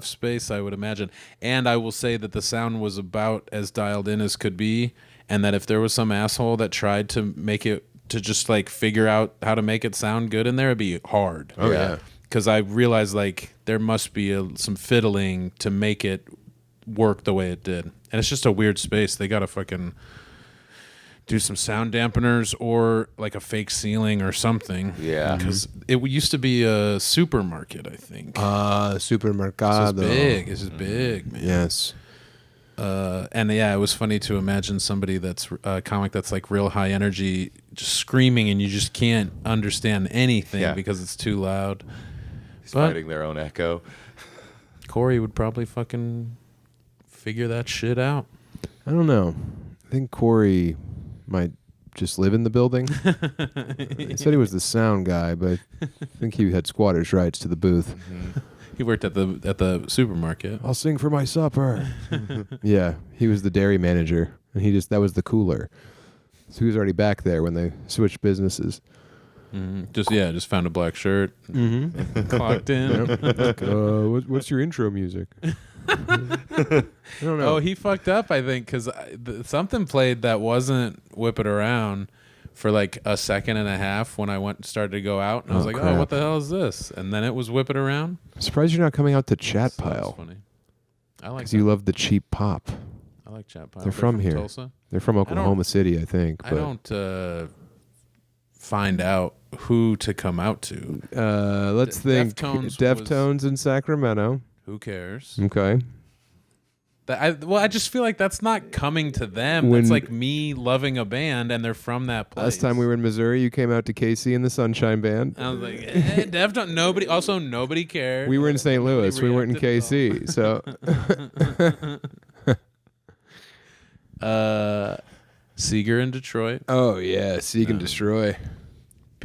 S3: space, I would imagine. And I will say that the sound was about as dialed in as could be, and that if there was some asshole that tried to make it, to just like figure out how to make it sound good in there, it'd be hard.
S2: Oh, yeah.
S3: Because I realized like there must be some fiddling to make it work the way it did. And it's just a weird space. They got to fucking do some sound dampeners or like a fake ceiling or something.
S1: Yeah.
S3: Because it used to be a supermarket, I think.
S2: Supermercado.
S3: This is big. This is big, man.
S2: Yes.
S3: And yeah, it was funny to imagine somebody that's a comic that's like real high energy, just screaming, and you just can't understand anything because it's too loud.
S1: He's fighting their own echo.
S3: Corey would probably fucking figure that shit out.
S2: I don't know. I think Corey might just live in the building. He said he was the sound guy, but I think he had squatter's rights to the booth.
S1: Mm-hmm.
S3: He worked at the supermarket.
S2: I'll sing for my supper. Yeah, he was the dairy manager, and that was the cooler. So he was already back there when they switched businesses.
S3: Mm-hmm. Just found a black shirt, clocked in.
S2: Like, what's your intro music? I don't know.
S3: Oh, he fucked up, I think, because something played that wasn't Whip It Around for like a second and a half when I started to go out, and I was like,
S2: crap.
S3: "Oh, what the hell is this?" And then it was Whip It Around.
S2: I'm surprised you're not coming out to Chat
S3: So that's
S2: Pile,
S3: funny. I like
S2: because you love the cheap pop.
S3: I like Chat Pile.
S2: They're from here.
S3: Tulsa.
S2: They're from Oklahoma City, I think.
S3: I
S2: But
S3: don't find out who to come out to.
S2: let's think.
S3: Deftones
S2: in Sacramento.
S3: Who cares?
S2: Okay.
S3: I just feel like that's not coming to them.
S2: When-
S3: That's like me loving a band, and they're from that place.
S2: Last time we were in Missouri, you came out to Casey and the Sunshine Band.
S3: I was like, Deftones. Nobody cared.
S2: We were in St. Louis. We weren't in
S3: reacted
S2: KC. So
S3: Seeger in Detroit.
S2: oh yeah, Seek and Destroy.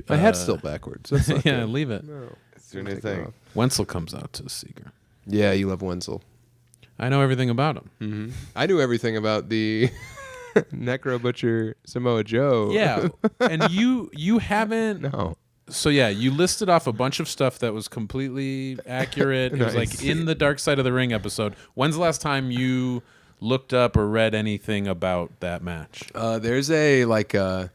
S2: My hat's still backwards. That's not
S3: Yeah,
S2: good.
S3: leave it.
S2: No.
S1: It's the new thing.
S3: Wenzel comes out to Seeger.
S2: Yeah, you love Wenzel.
S3: I know everything about him.
S2: Mm-hmm. I knew everything about the Necro Butcher Samoa Joe.
S3: Yeah, and you haven't.
S2: No.
S3: So yeah, you listed off a bunch of stuff that was completely accurate. It was
S2: Nice.
S3: like in the Dark Side of the Ring episode. When's the last time you looked up or read anything about that match?
S2: There's a there's like a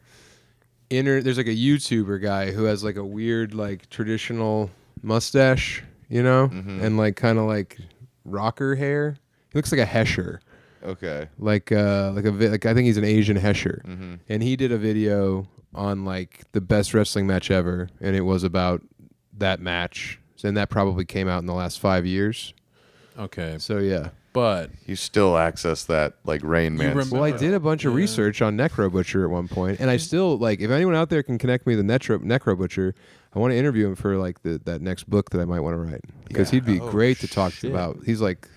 S2: YouTuber guy who has like a weird like traditional mustache, you know, and like kind of like rocker hair. He looks like a Hesher.
S1: Okay.
S2: Like I think he's an Asian Hesher, and he did a video on like the best wrestling match ever, and it was about that match, and that probably came out in the last 5 years.
S3: Okay,
S2: So yeah.
S3: but
S1: You still access that like Rain Man.
S3: remember-
S2: Well, I did a bunch of research on Necro Butcher at one point, and I still like. If anyone out there can connect me to Necro Butcher, I want to interview him for like that next book that I might want to write, because he'd be great to talk to about. He's like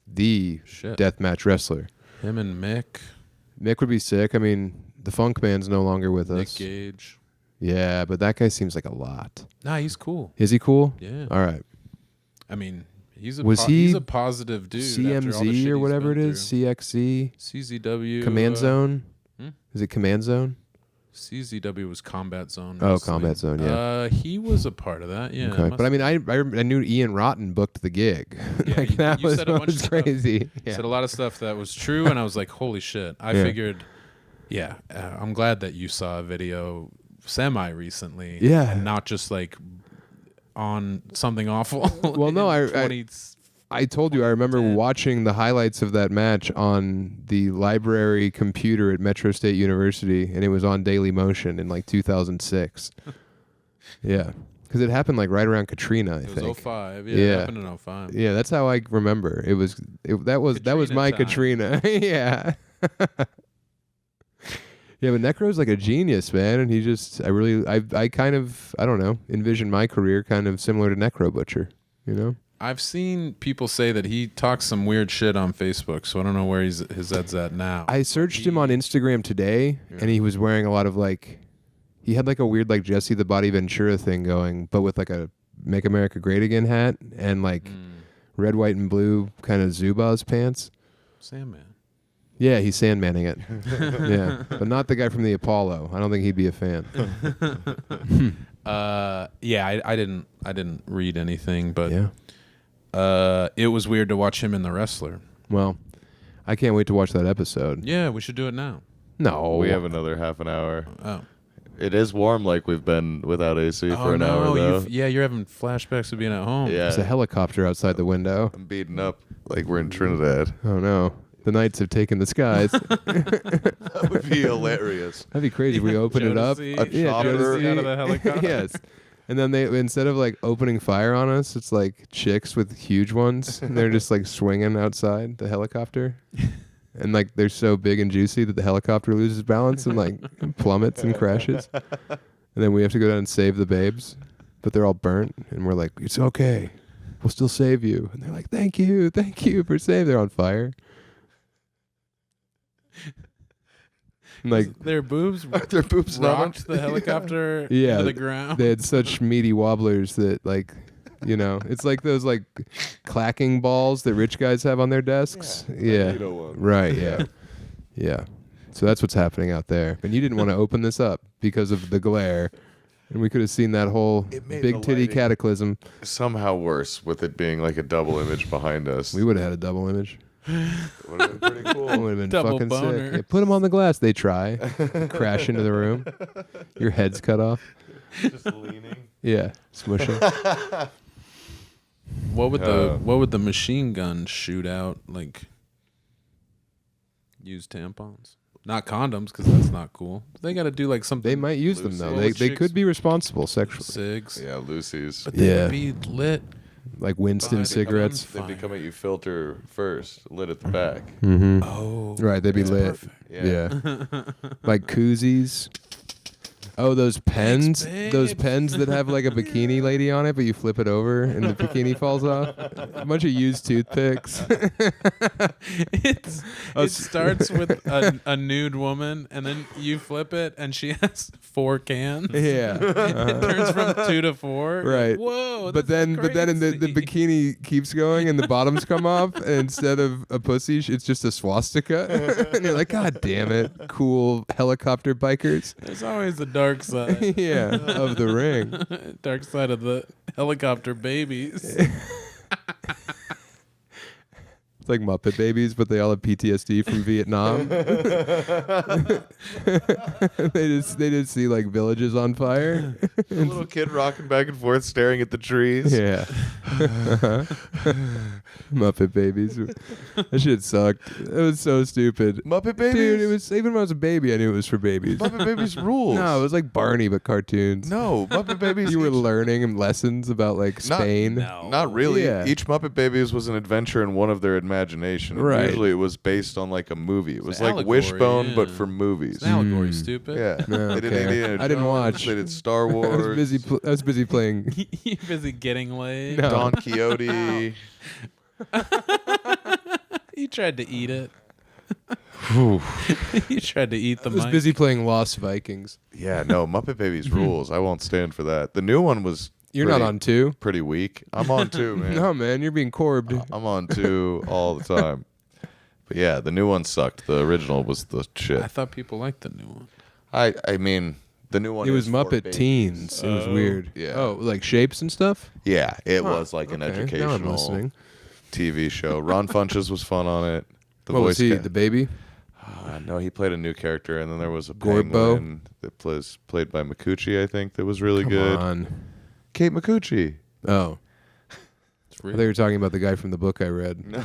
S2: the deathmatch wrestler.
S3: him and Mick
S2: Mick would be sick. I mean, the Funk Man's no longer with
S3: Nick
S2: us.
S3: Gage.
S2: Yeah, but that guy seems like a lot.
S3: Nah, he's cool.
S2: Is he cool?
S3: Yeah.
S2: All right.
S3: I mean, he's a
S2: he
S3: he's a positive dude. after all the shit
S2: CMZ or
S3: he's
S2: whatever it
S3: been
S2: is?
S3: through.
S2: CXZ?
S3: CZW.
S2: Command Zone?
S3: hmm?
S2: Is it Command Zone?
S3: CZW was Combat Zone.
S2: Oh,
S3: wrestling.
S2: Combat Zone, yeah.
S3: He was a part of that. Yeah.
S2: Okay. But I mean, I knew Ian Rotten booked the gig.
S3: Yeah,
S2: like
S3: you-
S2: that
S3: you
S2: was
S3: said a
S2: what
S3: bunch of
S2: was
S3: stuff.
S2: crazy. Yeah.
S3: said a lot of stuff that was true, and I was like, holy shit. I
S2: Yeah.
S3: figured, I'm glad that you saw a video semi recently.
S2: Yeah.
S3: And not just like on something awful.
S2: Well, no,
S3: in
S2: I
S3: 20
S2: I told you I remember
S3: 10.
S2: watching the highlights of that match on the library computer at Metro State University, and it was on Daily Motion in like 2006. Yeah, because it happened like right around Katrina, I
S3: It
S2: think.
S3: was 05. Yeah,
S2: Yeah.
S3: it happened in 05.
S2: Yeah, that's how I remember. That was
S3: Katrina
S2: my
S3: time.
S2: Katrina. Yeah. Yeah, but Necro's like a genius, man, and I kind of, I don't know, envision my career kind of similar to Necro Butcher, you know?
S3: I've seen people say that he talks some weird shit on Facebook, so I don't know where his head's at now.
S2: I searched him on Instagram today, and he was wearing a lot of like, he had like a weird like Jesse the Body Ventura thing going, but with like a Make America Great Again hat and like red, white, and blue kind of Zubaz pants.
S3: Sandman.
S2: Yeah, he's Sandmanning it. Yeah, but not the guy from the Apollo. I don't think he'd be a fan.
S3: Yeah, I didn't read anything, but
S2: Yeah.
S3: it was weird to watch him in The Wrestler.
S2: Well, I can't wait to watch that episode.
S3: Yeah, we should do it now.
S2: No,
S1: We have another half an hour.
S3: Oh.
S1: It is warm, like we've been without AC for an hour though.
S3: You're having flashbacks of being at home.
S1: Yeah,
S2: There's a helicopter outside the window.
S1: I'm beating up like we're in Trinidad.
S2: Oh no, the Knights have taken the skies.
S1: That would be hilarious.
S2: That'd be crazy if we open it up.
S3: Jodeci,
S1: Yeah,
S3: Jodeci out of the helicopter.
S2: Yes. And then they, instead of like opening fire on us, it's like chicks with huge ones. And they're just like swinging outside the helicopter. And like they're so big and juicy that the helicopter loses balance and like plummets and crashes. And then we have to go down and save the babes. But they're all burnt. And we're like, it's okay. We'll still save you. And they're like, thank you for saving. They're on fire. And like
S3: Their boobs
S1: Their boobs not on-
S3: rocked the helicopter
S2: Yeah,
S3: to the ground.
S2: they had such meaty wobblers that like, you know, it's like those like clacking balls that rich guys have on their desks. Yeah.
S1: Magneto one.
S2: Right, yeah. Yeah. So that's what's happening out there. And you didn't want to open this up because of the glare. And we could have seen that whole
S1: It made
S2: big
S1: the
S2: titty
S1: lighting
S2: cataclysm.
S1: Somehow worse with it being like a double image behind us.
S2: We would have had a double image.
S1: Would have been pretty cool.
S2: It would have been
S3: Double
S2: fucking
S3: boner.
S2: sick. Yeah, put them on the glass. They try. Crash into the room. Your head's cut off.
S1: Just leaning.
S2: Yeah. Smushing.
S3: What would the machine gun shoot out? Like use tampons, not condoms, because that's not cool. They got to do like something.
S2: They might use them though.
S1: Lucy.
S2: They could be responsible sexually.
S3: Cigs,
S1: Yeah, Lucy's.
S3: but they
S2: Yeah.
S3: would be lit.
S2: Like Winston
S3: Behind
S2: cigarettes.
S3: the
S1: They become at you filter first, lit at the back.
S2: Mm-hmm.
S3: Oh,
S2: Right, they'd be
S3: that's
S2: lit.
S3: perfect.
S2: Yeah. Like koozies. Oh, those pens.
S3: Thanks,
S2: Those
S3: babe.
S2: pens that have like a bikini lady on it, but you flip it over and the bikini falls off. A bunch of used toothpicks.
S3: It starts with a nude woman, and then you flip it, and she has 4 cans.
S2: Yeah.
S3: It turns from 2 to 4.
S2: Right.
S3: Whoa.
S2: But then in the
S3: crazy.
S2: bikini keeps going and the bottoms come off, and instead of a pussy, it's just a swastika. And you're like, God damn it, cool helicopter bikers.
S3: There's always the dark dark side.
S2: Yeah, of the ring.
S3: Dark side of the helicopter babies.
S2: It's like Muppet Babies, but they all have PTSD from Vietnam. they just see like villages on fire.
S1: A little kid rocking back and forth, staring at the trees.
S2: Yeah. Muppet Babies. That shit sucked. It was so stupid.
S1: Muppet Babies?
S2: Dude, it was, even when I was a baby, I knew it was for babies.
S1: Muppet Babies rules.
S2: No, it was like Barney, but cartoons.
S1: No, Muppet Babies.
S2: You were learning lessons about like Spain.
S1: Not really.
S2: Yeah.
S1: Each Muppet Babies was an adventure in one of their imagination. And
S2: Right.
S1: Usually it was based on like a movie. It was like
S3: allegory,
S1: Wishbone,
S3: yeah.
S1: but for movies.
S3: It's an allegory, stupid.
S1: Yeah.
S2: Yeah,
S1: They did
S2: okay.
S1: Indiana
S2: I didn't
S1: Jones,
S2: watch.
S1: They did Star
S2: I
S1: Wars.
S2: was busy playing.
S3: You busy getting laid?
S2: No.
S1: Don Quixote.
S3: You tried to eat it. You tried to eat the
S2: I was
S3: mic.
S2: busy playing Lost Vikings.
S1: Yeah, no, Muppet Babies rules. I won't stand for that. The new one was
S2: You're not on 2?
S1: pretty weak. I'm on 2, man.
S2: No, man, you're being corbed.
S1: I'm on 2 all the time. But yeah, the new one sucked. The original was the shit.
S3: I thought people liked the new one.
S1: I mean, the new one
S2: It was
S1: is for
S2: Muppet
S1: babies.
S2: Teens. It was weird.
S1: yeah.
S2: Oh, like shapes and stuff?
S1: Yeah, it was like an
S2: Okay, now I'm
S1: educational
S2: listening.
S1: TV show. Ron Funches was fun on it. The
S2: What was
S1: voice
S2: he?
S1: ca-
S2: The baby?
S1: no, he played a new character, and then there was a
S2: Gorbo?
S1: penguin that played by Micucci, I think, that was really
S2: Come
S1: good.
S2: on.
S1: Kate Micucci.
S2: Oh.
S3: It's
S2: I
S3: real.
S2: thought you were talking about the guy from the book I read.
S1: No.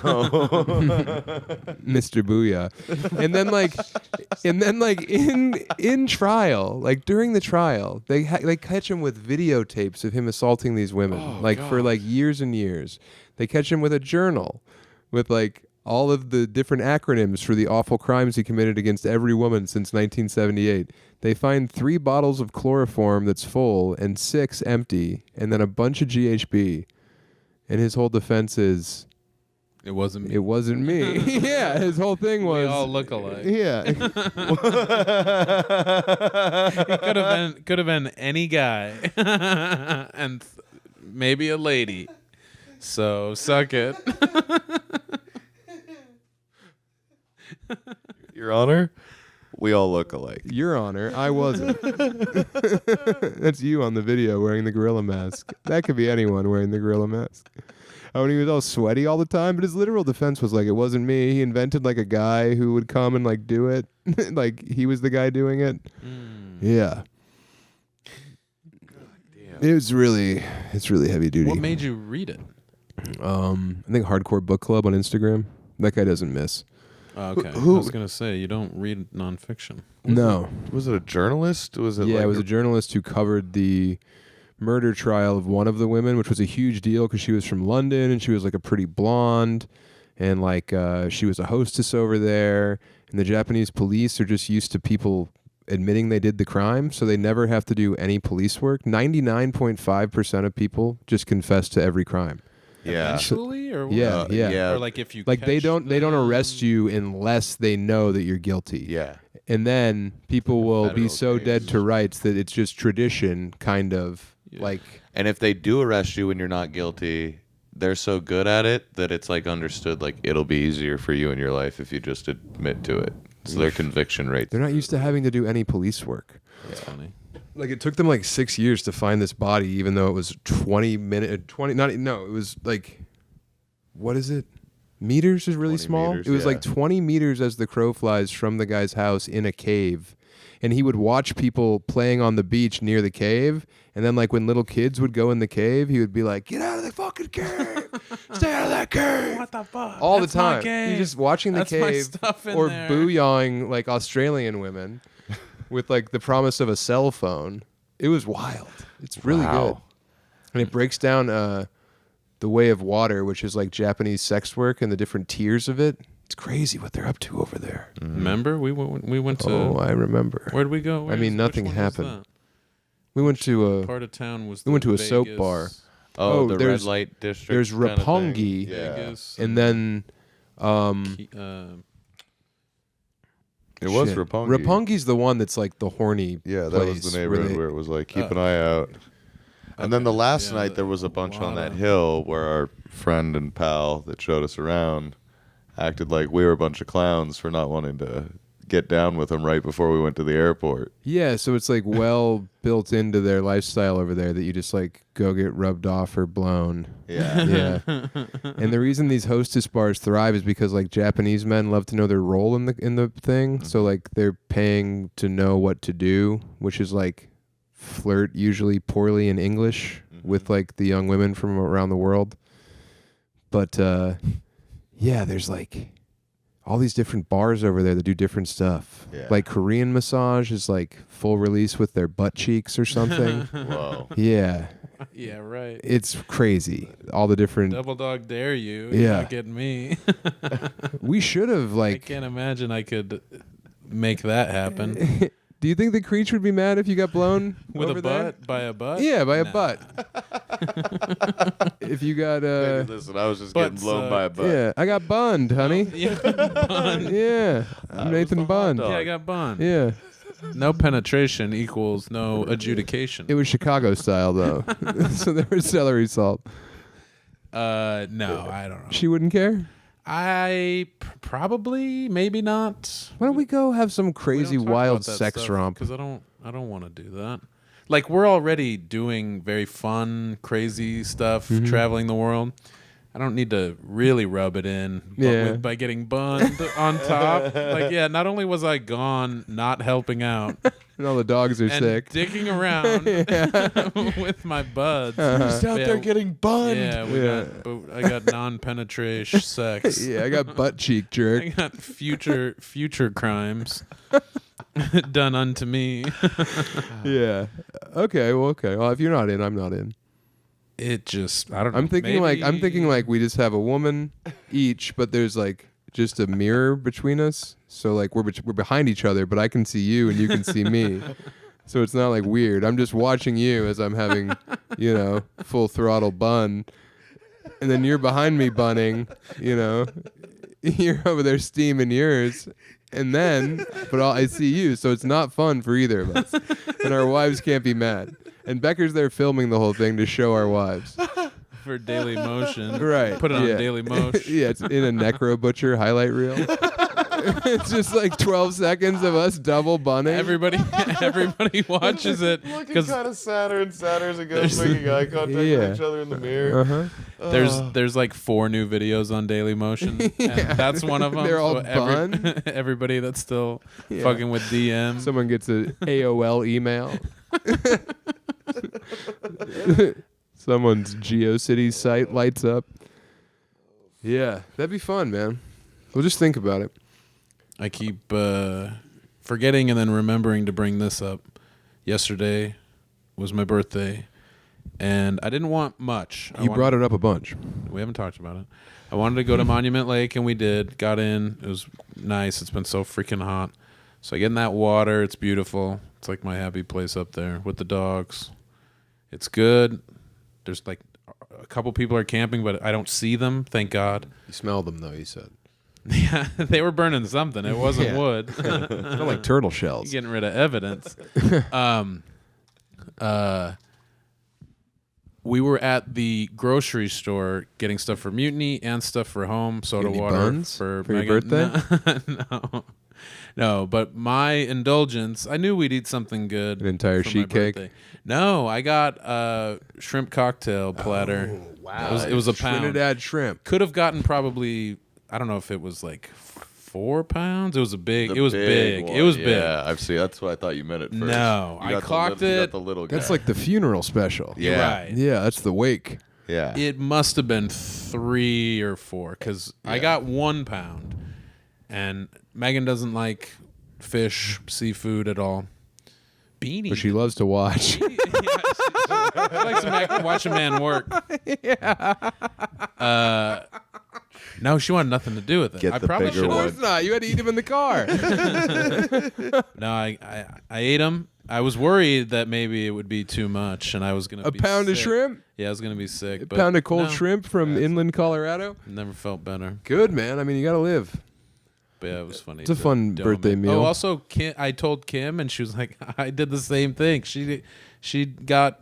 S2: Mr. Booyah. And then like in trial, like during the trial, they catch him with videotapes of him assaulting these women, for like years and years. They catch him with a journal with like all of the different acronyms for the awful crimes he committed against every woman since 1978. They find 3 bottles of chloroform that's full and 6 empty, and then a bunch of GHB. And his whole defense is,
S3: It wasn't me.
S2: it wasn't me. Yeah, his whole thing was,
S3: We all look alike.
S2: yeah.
S3: It could have been any guy, and maybe a lady. So suck it.
S1: Your Honor, we all look alike.
S2: Your Honor, I wasn't. That's you on the video wearing the gorilla mask. That could be anyone wearing the gorilla mask. Oh, and he was all sweaty all the time, but his literal defense was like, it wasn't me. He invented like a guy who would come and like do it. Like he was the guy doing it. Yeah. It's really heavy duty.
S3: What made you read it?
S2: I think Hardcore Book Club on Instagram. That guy doesn't miss.
S3: Okay.
S1: Who-
S3: I was gonna say you don't read nonfiction.
S2: No.
S1: Was it a journalist? Was it
S2: Yeah,
S1: like
S2: it was a journalist who covered the murder trial of one of the women, which was a huge deal because she was from London and she was like a pretty blonde, and like she was a hostess over there. And the Japanese police are just used to people admitting they did the crime, so they never have to do any police work. 99.5% of people just confess to every crime.
S1: Yeah.
S3: Eventually, or what?
S2: Yeah, yeah.
S3: Or like if you
S2: Like they
S3: catch
S2: don't
S3: them-
S2: arrest you unless they know that you're guilty.
S1: Yeah.
S2: And then people will be
S1: Federal
S2: so
S1: case.
S2: dead to rights that it's just tradition, kind of like.
S1: And if they do arrest you when you're not guilty, they're so good at it that it's like understood, like it'll be easier for you in your life if you just admit to it. So their conviction rate.
S2: They're not used to having to do any police work.
S3: That's funny.
S2: Like it took them like 6 years to find this body, even though it was 20 minutes. 20. Not no. It was like, what is it? Meters is really
S1: 20
S2: small.
S1: meters,
S2: It was
S1: yeah.
S2: like 20 meters as the crow flies from the guy's house in a cave, and he would watch people playing on the beach near the cave. And then like when little kids would go in the cave, he would be like, "Get out of the fucking cave! Stay out of that cave!"
S3: What the fuck?
S2: All
S3: That's
S2: the
S3: my
S2: time.
S3: cave.
S2: He's just watching the
S3: That's my
S2: cave
S3: stuff in
S2: or
S3: there.
S2: booyahing like Australian women with like the promise of a cell phone. It was wild. It's really
S1: Wow.
S2: good. And it breaks down the way of water, which is like Japanese sex work and the different tiers of it. It's crazy what they're up to over there.
S3: Remember we went to.
S2: Oh, I remember.
S3: Where'd we go?
S2: I mean, nothing
S3: which one was
S2: happened. We went to
S3: that?
S2: a.
S3: Part of town was.
S2: We went
S3: the
S2: to a soap
S3: Vegas-
S2: bar.
S1: Oh, the red
S2: there's-
S1: light district.
S2: There's
S1: kinda thing.
S2: Roppongi,
S1: Yeah.
S3: Vegas,
S2: and then
S1: It was
S2: shit.
S1: Roppongi.
S2: Roppongi's the one that's like the horny.
S1: Yeah, that was
S2: place
S1: the neighborhood
S2: they-
S1: where it was like, keep an eye out. And then the last
S3: Yeah,
S1: night, there was a bunch on that
S3: lot of-
S1: hill where our friend and pal that showed us around acted like we were a bunch of clowns for not wanting to get down with them right before we went to the airport.
S2: Yeah, so it's like well built into their lifestyle over there that you just like go get rubbed off or blown.
S1: Yeah.
S2: Yeah. And the reason these hostess bars thrive is because like Japanese men love to know their role in the thing. So like they're paying to know what to do, which is like flirt usually poorly in English with like the young women from around the world. But yeah, there's like all these different bars over there that do different stuff.
S1: Yeah.
S2: Like Korean massage is like full release with their butt cheeks or something.
S1: Whoa.
S2: Yeah.
S3: Yeah, right.
S2: It's crazy. All the different.
S3: Double dog dare you.
S2: Yeah.
S3: You're not getting me.
S2: We should have
S3: I
S2: like.
S3: can't imagine I could make that happen.
S2: Do you think the Creech would be mad if you got blown
S3: With
S2: over
S3: a
S2: there?
S3: butt? By a butt?
S2: Yeah, by a
S3: Nah.
S2: butt. If you got
S1: Hey, listen, I was just
S3: Butt
S1: getting blown by a butt.
S2: yeah, I got bunned, honey.
S3: Yeah, bun.
S2: Yeah, I'm
S1: was
S2: Nathan
S1: the hot
S2: Bund.
S1: dog.
S3: Yeah, I got bun.
S2: Yeah,
S3: No penetration equals no adjudication.
S2: it was Chicago style though, so there was celery salt.
S3: No, I don't know.
S2: She wouldn't care.
S3: Probably, maybe not.
S2: Why don't we go have some crazy wild sex romp?
S3: Because I don't want to do that. Like we're already doing very fun, crazy stuff,
S2: Mm-hmm.
S3: traveling the world. I don't need to really rub it in
S2: Yeah.
S3: by getting bunned on top. Like, yeah, not only was I gone, not helping out,
S2: And all the dogs are
S3: and
S2: sick.
S3: dicking around with my buds.
S1: Who's out
S3: Yeah,
S1: there getting bunned?
S3: Yeah, I got non-penetration sex.
S2: Yeah, I got butt cheek
S3: I
S2: jerk.
S3: got future crimes done unto me.
S2: Yeah. Okay. Well, okay. Well, if you're not in, I'm not in.
S3: It just, I don't know.
S2: I'm thinking
S3: maybe-
S2: like we just have a woman each, but there's like just a mirror between us. So like we're behind each other, but I can see you and you can see me. So it's not like weird. I'm just watching you as I'm having, full throttle bun, and then you're behind me bunning. You're over there steaming yours, and then I see you. So it's not fun for either of us, and our wives can't be mad. And Becker's there filming the whole thing to show our wives.
S3: for Daily Motion.
S2: Right.
S3: Put it on
S2: yeah.
S3: Daily Motion.
S2: Yeah, it's in a Necro Butcher highlight reel. It's just like 12 seconds of us double bunning.
S3: Everybody watches it
S1: Looking
S3: because
S1: kind of sadder and sadder as it goes, making eye contact
S2: Yeah.
S1: with each other in the mirror.
S2: Uh-huh.
S3: there's like 4 new videos on Daily Motion. And that's one of them.
S2: They're all bun?
S3: Everybody that's still
S2: Yeah.
S3: fucking with DM.
S2: Someone gets an AOL email. Someone's GeoCities site lights up. Yeah, that'd be fun, man. We'll just think about it.
S3: I keep forgetting and then remembering to bring this up. Yesterday was my birthday, and I didn't want much.
S2: You brought it up a bunch.
S3: We haven't talked about it. I wanted to go to Monument Lake, and we did. Got in. It was nice. It's been so freaking hot. So I get in that water. It's beautiful. It's like my happy place up there with the dogs. It's good. There's like a couple people are camping, but I don't see them. Thank God.
S2: You smell them, though, you said.
S3: Yeah, they were burning something. It wasn't
S2: Yeah.
S3: wood.
S2: Smell like turtle shells.
S3: Getting rid of evidence. We were at the grocery store getting stuff for Mutiny and stuff for home, soda
S2: Any
S3: water
S2: buns
S3: for
S2: your
S3: Megan.
S2: birthday?
S3: No, but my indulgence, I knew we'd eat something good.
S2: An entire
S3: for my
S2: sheet cake?
S3: birthday. No, I got a shrimp cocktail platter.
S2: Oh, wow.
S3: It was a pound.
S2: Trinidad shrimp.
S3: Could have gotten probably, I don't know if it was like 4 pounds. It was big.
S1: The
S3: It was big.
S1: one.
S3: It was
S1: Yeah, I've seen. That's what I thought you meant at first.
S3: No,
S1: You
S3: I
S1: got the
S3: clocked
S1: you got
S3: it.
S1: the little guy.
S2: That's like the funeral special.
S3: big.
S1: Yeah.
S3: Right.
S2: Yeah, that's the wake.
S1: Yeah.
S3: It must have been 3 or 4 because I got 1 pound, and Megan doesn't like fish, seafood at all. Beanie,
S2: But she loves to watch.
S3: she likes to watch a man work. No, she wanted nothing to do with it.
S1: Get
S3: I
S1: the
S3: probably
S1: bigger
S3: should.
S2: Of
S1: one.
S2: course not. You had to eat him in the car.
S3: No, I ate them. I was worried that maybe it would be too much, and I was gonna
S2: A
S3: be
S2: pound of
S3: sick.
S2: shrimp?
S3: Yeah, I was gonna be sick.
S2: A
S3: but
S2: pound of cold
S3: no,
S2: shrimp from inland Colorado?
S3: Never felt better.
S2: Good, man. I mean, you got to live.
S3: But yeah, it was funny.
S2: It's a fun
S3: dome
S2: birthday
S3: it.
S2: meal.
S3: Oh, also, Kim, I told Kim, and she was like, "I did the same thing." She got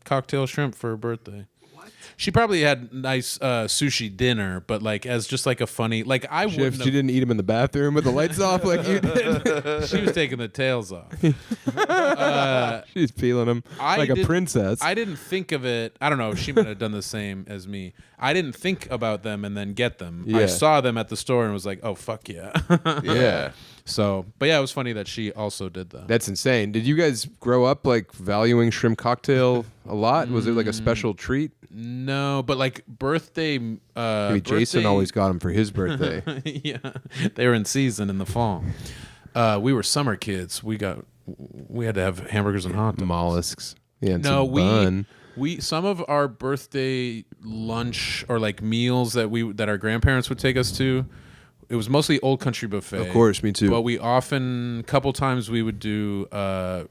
S3: cocktail shrimp for her birthday. What? She probably had nice sushi dinner, but like as just like a funny like I
S2: She
S3: wouldn't.
S2: didn't eat him in the bathroom with the lights off like you did.
S3: She was taking the tails off.
S2: She's peeling him like a princess.
S3: I didn't think of it. I don't know. She might have done the same as me. I didn't think about them and then get them.
S2: Yeah.
S3: I saw them at the store and was like, oh, fuck yeah.
S1: Yeah.
S3: So, but yeah, it was funny that she also did that.
S2: That's insane. Did you guys grow up like valuing shrimp cocktail a lot? Was it like a special treat?
S3: No, but like birthday.
S2: Maybe Jason always got him for his birthday.
S3: Yeah, they were in season in the fall. We were summer kids. We had to have hamburgers and hot dogs.
S2: Mollusks. Yeah, and
S3: No,
S2: some bun.
S3: we some of our birthday lunch or like meals that our grandparents would take us to. It was mostly Old Country Buffet.
S2: Of course, me too.
S3: But we often, couple times, we would do, I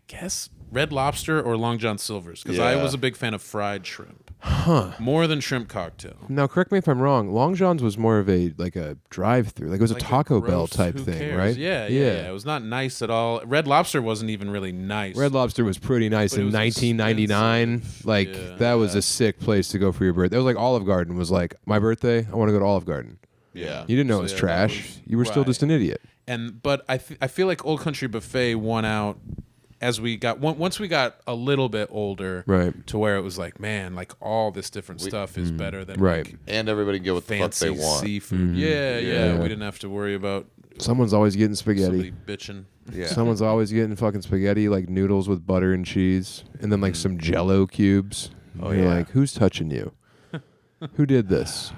S3: guess, Red Lobster or Long John Silver's because I
S1: Yeah.
S3: was a big fan of fried shrimp.
S2: Huh.
S3: More than shrimp cocktail.
S2: Now, correct me if I'm wrong. Long John's was more of a drive-through. Like it was
S3: Like
S2: a Taco Bell
S3: gross,
S2: type
S3: who
S2: thing,
S3: cares?
S2: right?
S3: Yeah. It was not nice at all. Red Lobster wasn't even really nice.
S2: Red Lobster was pretty nice
S3: But it
S2: in
S3: was
S2: 1999.
S3: expensive.
S2: Like
S3: Yeah.
S2: that was a sick place to go for your birthday. It was like Olive Garden was like my birthday. I want to go to Olive Garden.
S1: Yeah.
S2: You didn't know
S3: So,
S2: it was
S3: yeah, that
S2: trash.
S3: was-
S2: You were still
S3: right.
S2: just an idiot.
S3: But I feel like Old Country Buffet won out as we got once we got a little bit older,
S2: Right.
S3: To where it was like, man, like all this different stuff is better than
S2: Right.
S3: like,
S1: And everybody can get what the fuck
S3: fancy
S1: they want.
S3: seafood. Yeah,
S2: Yeah.
S3: we didn't have to worry about
S2: Someone's always getting spaghetti.
S3: somebody bitching.
S1: Yeah.
S2: Someone's always getting fucking spaghetti, like noodles with butter and cheese, and then like some Jello cubes.
S1: Oh,
S2: You're
S1: yeah.
S2: like, who's touching you? Who did this?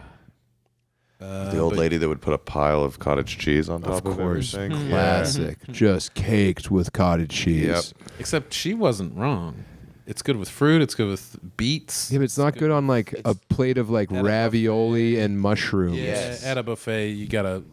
S1: The old lady that would put a pile of cottage cheese on top of
S2: course,
S1: everything.
S2: classic, just caked with cottage cheese.
S1: Yep.
S3: Except she wasn't wrong. It's good with fruit. It's good with beets.
S2: Yeah, but it's not good on like a plate of like
S3: at a
S2: ravioli and mushrooms.
S3: Yeah,
S1: Yes.
S3: at a buffet, you gotta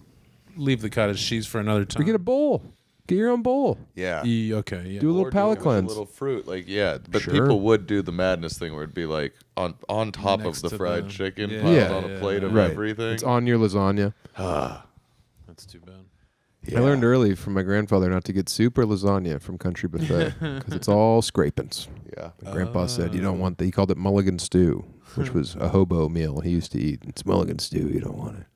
S3: leave the cottage cheese for another time.
S2: We get a bowl. Get your own bowl.
S1: Yeah.
S3: Okay, yeah.
S2: Do a little
S1: Or do
S2: palate
S1: it with
S2: cleanse.
S1: A little fruit, like but
S2: Sure.
S1: people would do the madness thing where it'd be like on top
S3: Next
S1: of the
S3: to
S1: fried
S3: the-
S1: chicken,
S3: yeah.
S1: piled
S2: Yeah.
S1: on a plate of
S2: Right.
S1: everything.
S2: It's on your lasagna.
S3: That's too bad.
S1: Yeah.
S2: I learned early from my grandfather not to get soup or lasagna from Country Buffet because it's all scrapings.
S1: Yeah.
S2: My grandpa said you don't want that. He called it Mulligan Stew, which was a hobo meal he used to eat. It's Mulligan Stew. You don't want it.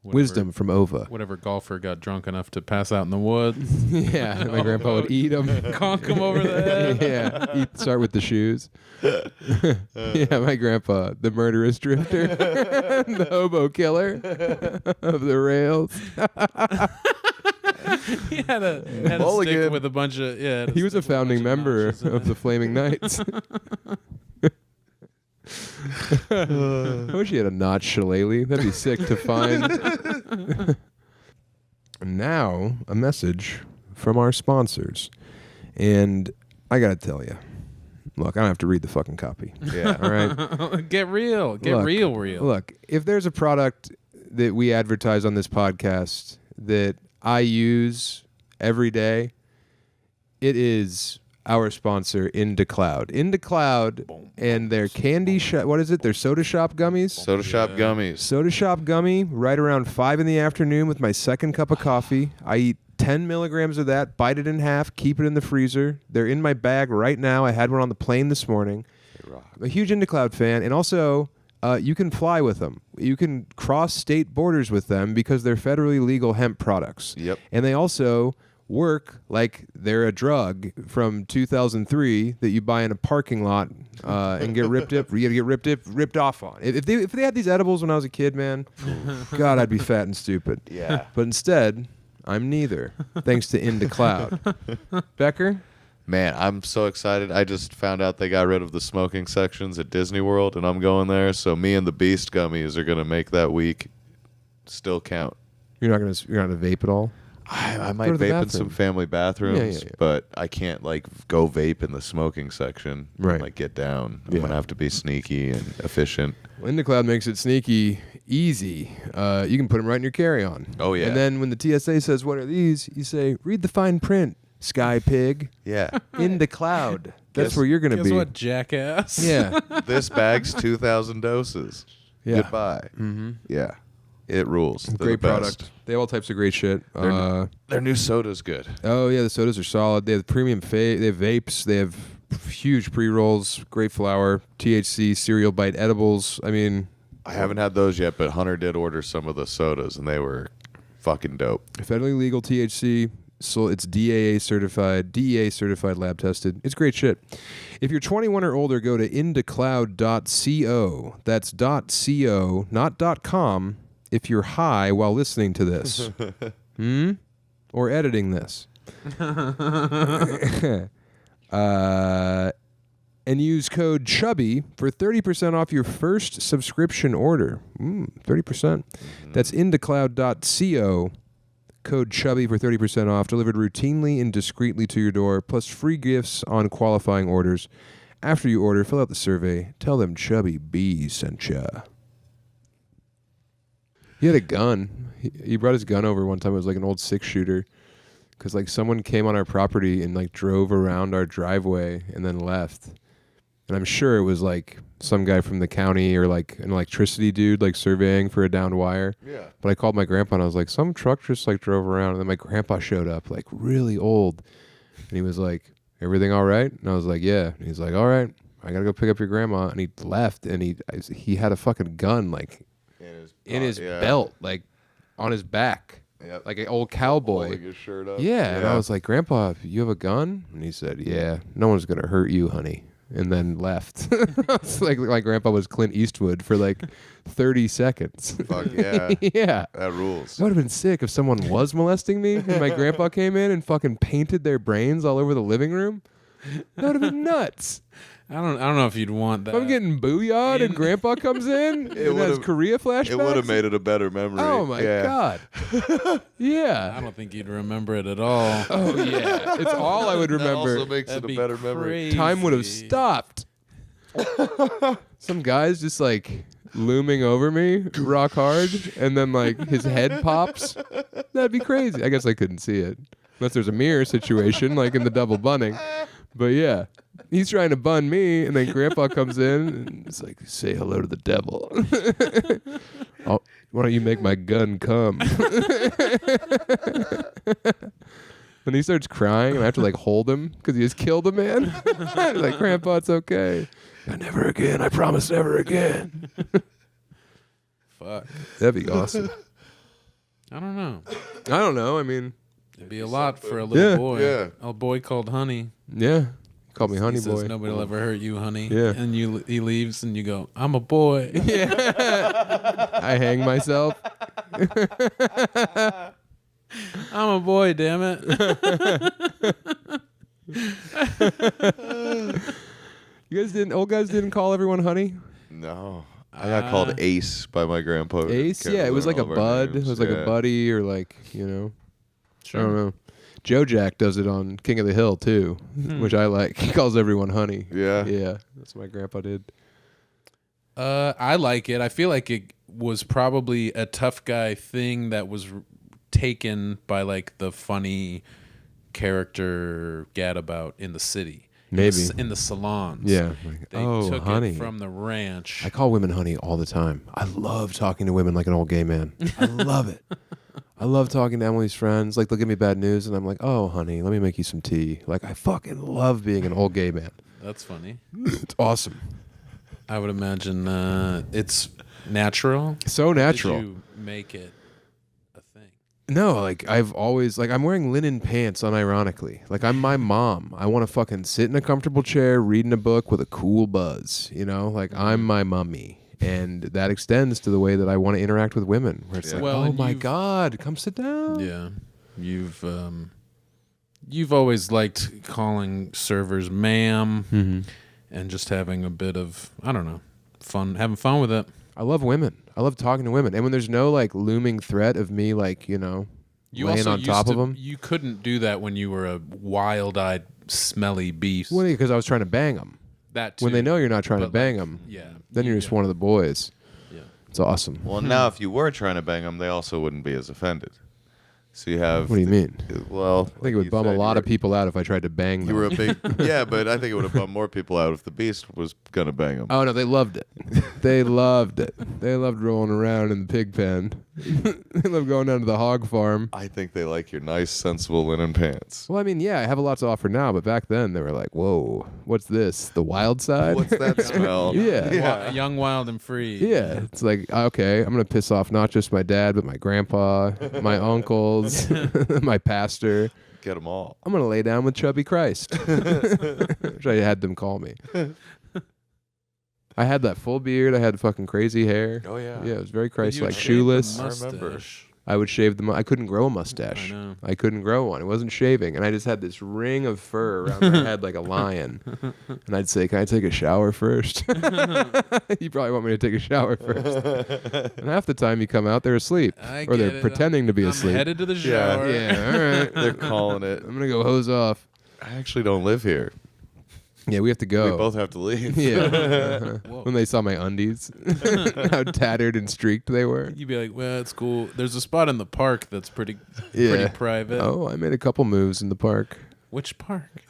S3: Whatever-
S2: Wisdom from Ova.
S3: Whatever golfer got drunk enough to pass out in the woods,
S2: Yeah, my grandpa would eat them.
S3: conk him over the head.
S2: Yeah, start with the shoes. Yeah, my grandpa, the murderous drifter, the hobo killer of the rails.
S3: He had a stick
S1: Mulligan.
S3: with a bunch of
S2: He was a founding member of the Flaming Knights. I wish he had a notch shillelagh. That'd be sick to find. Now, a message from our sponsors. And I got to tell you, look, I don't have to read the fucking copy.
S1: Yeah.
S2: All right?
S3: Get real. Get
S2: Look,
S3: real.
S2: Look, if there's a product that we advertise on this podcast that I use every day, it is our sponsor, Into Cloud. Into Cloud and their candy shop. What is it? Their Soda Shop gummies.
S1: Soda Shop gummies.
S2: Soda Shop gummy right around 5 in the afternoon with my second cup of coffee. I eat 10 milligrams of that, bite it in half, keep it in the freezer. They're in my bag right now. I had one on the plane this morning. I'm a huge Into Cloud fan, and also you can fly with them. You can cross state borders with them because they're federally legal hemp products.
S1: Yep.
S2: And they also work like they're a drug from 2003 that you buy in a parking lot and get ripped off on. If they had these edibles when I was a kid, man, God, I'd be fat and stupid.
S1: Yeah.
S2: But instead, I'm neither, thanks to Into Cloud. Becker?
S1: Man, I'm so excited. I just found out they got rid of the smoking sections at Disney World, and I'm going there. So me and the Beast gummies are going to make that week still count.
S2: You're not gonna vape at all?
S1: I might
S2: Go to the
S1: vape in
S2: bathroom.
S1: some family bathrooms,
S2: Yeah.
S1: but I can't like go vape in the smoking section
S2: Right.
S1: and like get down. I'm
S2: Yeah.
S1: gonna have to be sneaky and efficient.
S2: Well, Into Cloud makes it sneaky easy. You can put them right in your carry-on.
S1: Oh, yeah.
S2: And then when the TSA says, "What are these?" you say, "Read the fine print, Sky Pig."
S1: Yeah.
S2: Into Cloud. That's
S1: Guess-
S2: where you're gonna
S3: Guess
S2: be.
S3: what, jackass?
S2: Yeah.
S1: This bag's 2,000 doses.
S2: Yeah.
S1: Goodbye. Mm-hmm. Yeah. It rules. They're
S2: Great
S1: the best.
S2: product. They have all types of great shit.
S1: Their new soda's good.
S2: Oh yeah, the sodas are solid. They have premium. They have vapes. They have huge pre-rolls, great flour, THC, cereal bite edibles. I mean,
S1: I haven't had those yet, but Hunter did order some of the sodas, and they were fucking dope.
S2: federally legal THC. So it's DEA certified, lab tested. It's great shit. If you're 21 or older, go to indacloud.co. That's .co, not .com. If you're high while listening to this, or editing this, and use code Chubby for 30% off your first subscription order. 30%. That's indacloud.co. Code Chubby for 30% off, delivered routinely and discreetly to your door, plus free gifts on qualifying orders. After you order, fill out the survey. Tell them Chubby B sent ya. He had a gun. He brought his gun over one time. It was like an old 6-shooter. Because like someone came on our property and like drove around our driveway and then left. And I'm sure it was like some guy from the county or like an electricity dude like surveying for a downed wire.
S1: Yeah.
S2: But I called my grandpa and I was like, some truck just like drove around. And then my grandpa showed up like really old. And he was like, everything all right? And I was like, yeah. And he's like, all right, I got to go pick up your grandma. And he left and he had a fucking gun like in his belt, like on his back.
S1: Yep.
S2: Like an old cowboy.
S1: Holding his shirt up.
S2: Yeah. And I was like, Grandpa, you have a gun? And he said, yeah, no one's going to hurt you, honey. And then left. It's like my grandpa was Clint Eastwood for like 30 seconds.
S1: Fuck yeah.
S2: Yeah.
S1: That rules.
S2: That would have been sick if someone was molesting me and my grandpa came in and fucking painted their brains all over the living room. That would have been nuts.
S3: I don't know if you'd want that.
S2: If I'm getting booyahed and grandpa comes in and has Korea flashbacks.
S1: It would have made it a better memory.
S2: Oh my God. Yeah.
S3: I don't think you'd remember it at all.
S2: Oh yeah. It's all I would remember.
S1: That also makes it a better memory.
S2: Time would have stopped. Some guy's just like looming over me, rock hard, and then like his head pops. That'd be crazy. I guess I couldn't see it. Unless there's a mirror situation, like in the double bunning. But yeah. He's trying to bun me, and then Grandpa comes in, and it's like, say hello to the devil. Why don't you make my gun come? Then he starts crying, and I have to like hold him because he just killed a man. Like, Grandpa, it's okay. Never again. I promise never again.
S3: Fuck.
S2: That'd be awesome.
S3: I don't know.
S2: I don't know. I mean,
S3: it'd be a lot for a little boy.
S1: Yeah.
S3: A boy called Honey.
S2: yeah. Call me honey
S3: He says,
S2: boy.
S3: nobody will ever hurt you, honey.
S2: Yeah.
S3: And he leaves, and you go, I'm a boy.
S2: Yeah. I hang myself.
S3: I'm a boy, damn it.
S2: Old guys didn't call everyone honey?
S1: No. I got called Ace by my grandpa.
S2: Ace?
S1: Can't
S2: Yeah, it was like a
S1: remember all of our
S2: bud.
S1: names.
S2: It was like a buddy or like, you know. I don't know. Joe Jack does it on King of the Hill too, which I like. He calls everyone honey.
S1: Yeah.
S2: Yeah. That's what my grandpa did.
S3: I like it. I feel like it was probably a tough guy thing that was taken by like the funny character gadabout in the city.
S2: Maybe.
S3: In the salons.
S2: Yeah.
S3: They took
S2: honey.
S3: it from the ranch.
S2: I call women honey all the time. I love talking to women like an old gay man. I love it. I love talking to Emily's friends. Like, they'll give me bad news, and I'm like, oh, honey, let me make you some tea. Like, I fucking love being an old gay man.
S3: That's funny.
S2: It's awesome.
S3: I would imagine it's natural.
S2: So natural.
S3: Did you make it a thing?
S2: No, like, I've always, like, I'm wearing linen pants unironically. Like, I'm my mom. I want to fucking sit in a comfortable chair, reading a book with a cool buzz, you know? Like, I'm my mummy. And that extends to the way that I want to interact with women. Where it's like,
S3: Well,
S2: oh
S3: and
S2: my God, come sit down.
S3: Yeah. You've always liked calling servers ma'am and just having a bit of, I don't know, fun, having fun with it.
S2: I love women. I love talking to women. And when there's no like looming threat of me, like, you know, laying on top of them.
S3: You couldn't do that when you were a wild-eyed, smelly beast.
S2: Well, because I was trying to bang them.
S3: That too.
S2: When they know you're not trying to
S3: But,
S2: bang
S3: like,
S2: them,
S3: yeah.
S2: then you're just one of the boys.
S3: Yeah.
S2: It's awesome.
S1: Well, now if you were trying to bang them, they also wouldn't be as offended. So you have.
S2: What do you mean?
S1: Well,
S2: I think it would bum a lot of people out if I tried to bang them.
S1: You were a big. Yeah, but I think it would have bummed more people out if the beast was gonna bang them.
S2: Oh no, they loved it. They loved it. They loved rolling around in the pig pen. They love going down to the hog farm.
S1: I think they like your nice, sensible linen pants.
S2: Well, I mean, yeah, I have a lot to offer now, but back then they were like, "Whoa, what's this? The wild side?"
S1: What's that smell?
S2: Yeah.
S3: Young, wild, and free.
S2: Yeah, it's like, okay, I'm gonna piss off not just my dad, but my grandpa, my uncles, my pastor.
S1: Get them all.
S2: I'm gonna lay down with Chubby Christ, which I had them call me. I had that full beard. I had fucking crazy hair.
S1: Oh, yeah.
S2: Yeah, it was very
S3: But
S2: Christ,
S3: you'd
S2: like
S3: shave
S2: shoeless.
S3: the
S1: I remember.
S3: mustache.
S2: I would shave them. I couldn't grow a mustache.
S3: I know.
S2: I couldn't grow one. It wasn't shaving, and I just had this ring of fur around my head like a lion. And I'd say, "Can I take a shower first?" You probably want me to take a shower first. And half the time you come out, they're asleep,
S3: I
S2: or they're
S3: get it.
S2: pretending to be
S3: I'm
S2: asleep.
S3: headed to the
S1: Yeah.
S3: shower.
S2: Yeah, all right.
S1: They're calling it.
S2: I'm gonna go hose off.
S1: I actually don't live here.
S2: Yeah, we have to go.
S1: We both have to leave.
S2: Yeah. Uh-huh.
S3: Whoa.
S2: When they saw my undies, how tattered and streaked they were.
S3: You'd be like, well, it's cool. There's a spot in the park that's pretty
S2: Yeah.
S3: private.
S2: Oh, I made a couple moves in the park.
S3: Which park?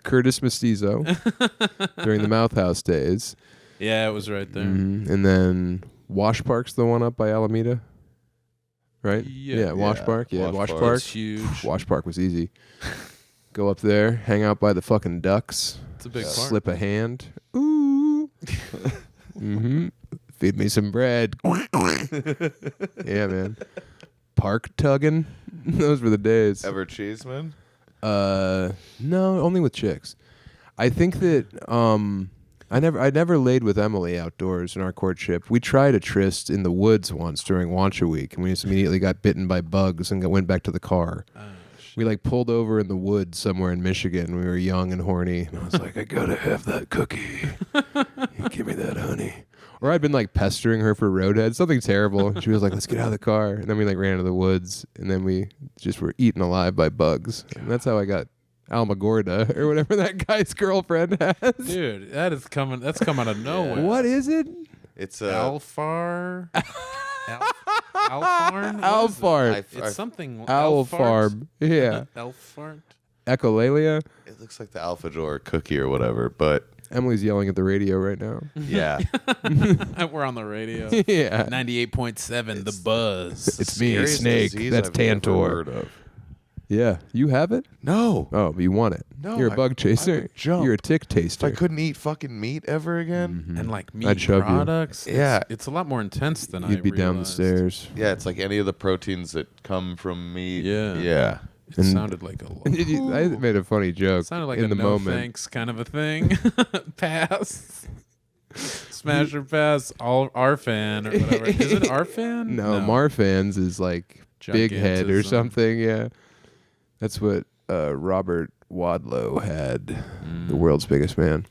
S2: Curtis Mestizo during the Mouth House days.
S3: Yeah, it was right there.
S2: And then Wash Park's the one up by Alameda, right?
S3: Yeah.
S2: Wash
S1: Yeah,
S2: Park. Yeah,
S1: Wash
S2: Wash
S1: Park.
S2: Park.
S3: It's huge.
S2: Wash Park was easy. Go up there, hang out by the fucking ducks,
S3: It's a big park.
S2: slip a hand. Ooh. Feed me some bread. Yeah, man. Park tugging. Those were the days.
S1: Ever Cheeseman?
S2: No, only with chicks. I think that I never laid with Emily outdoors in our courtship. We tried a tryst in the woods once during Wancha Week, and we just immediately got bitten by bugs and went back to the car. We like pulled over in the woods somewhere in Michigan. We were young and horny, and I was like, "I gotta have that cookie. Give me that honey." Or I'd been like pestering her for roadhead, something terrible. And she was like, "Let's get out of the car." And then we like ran into the woods, and then we just were eaten alive by bugs. And that's how I got Almagorda or whatever that guy's girlfriend has.
S3: Dude, that's coming out of nowhere.
S2: What is it?
S1: It's
S3: Alfar? Alfarn?
S2: Alfart.
S3: It's something.
S2: Owl
S3: Alfart?
S2: Farm. Yeah.
S3: Alfart?
S2: Echolalia.
S1: It looks like the Alfajor cookie or whatever, but
S2: Emily's yelling at the radio right now.
S1: yeah.
S3: We're on the radio.
S2: Yeah.
S3: 98.7, The Buzz.
S2: It's me,
S1: Scariest
S2: Snake.
S1: disease
S2: That's
S1: I've never
S2: Tantor.
S1: heard of.
S2: Yeah. You have it?
S1: No.
S2: Oh, but you want it.
S1: No,
S2: You're a
S1: I-
S2: bug
S1: I
S2: chaser.
S1: would jump.
S2: You're a tick
S1: If
S2: taster.
S1: I couldn't eat fucking meat ever again,
S3: And like
S2: I'd
S3: meat
S2: shove you.
S3: products.
S1: Yeah.
S3: It's a lot more intense than I
S2: You'd be down the
S3: realized.
S2: stairs.
S1: yeah, it's like any of the proteins that come from meat.
S3: Yeah.
S1: Yeah.
S3: It
S2: And-
S3: sounded like a lot.
S2: I made a funny joke
S3: Sounded like
S2: in
S3: a
S2: the
S3: no
S2: moment.
S3: thanks kind of a thing. Pass. Smash or pass. All Arfan or whatever. Is it Arfan?
S2: No, Marfan's is like big head or
S3: Gigantism.
S2: something. Yeah, that's what Robert Wadlow had, the world's biggest man.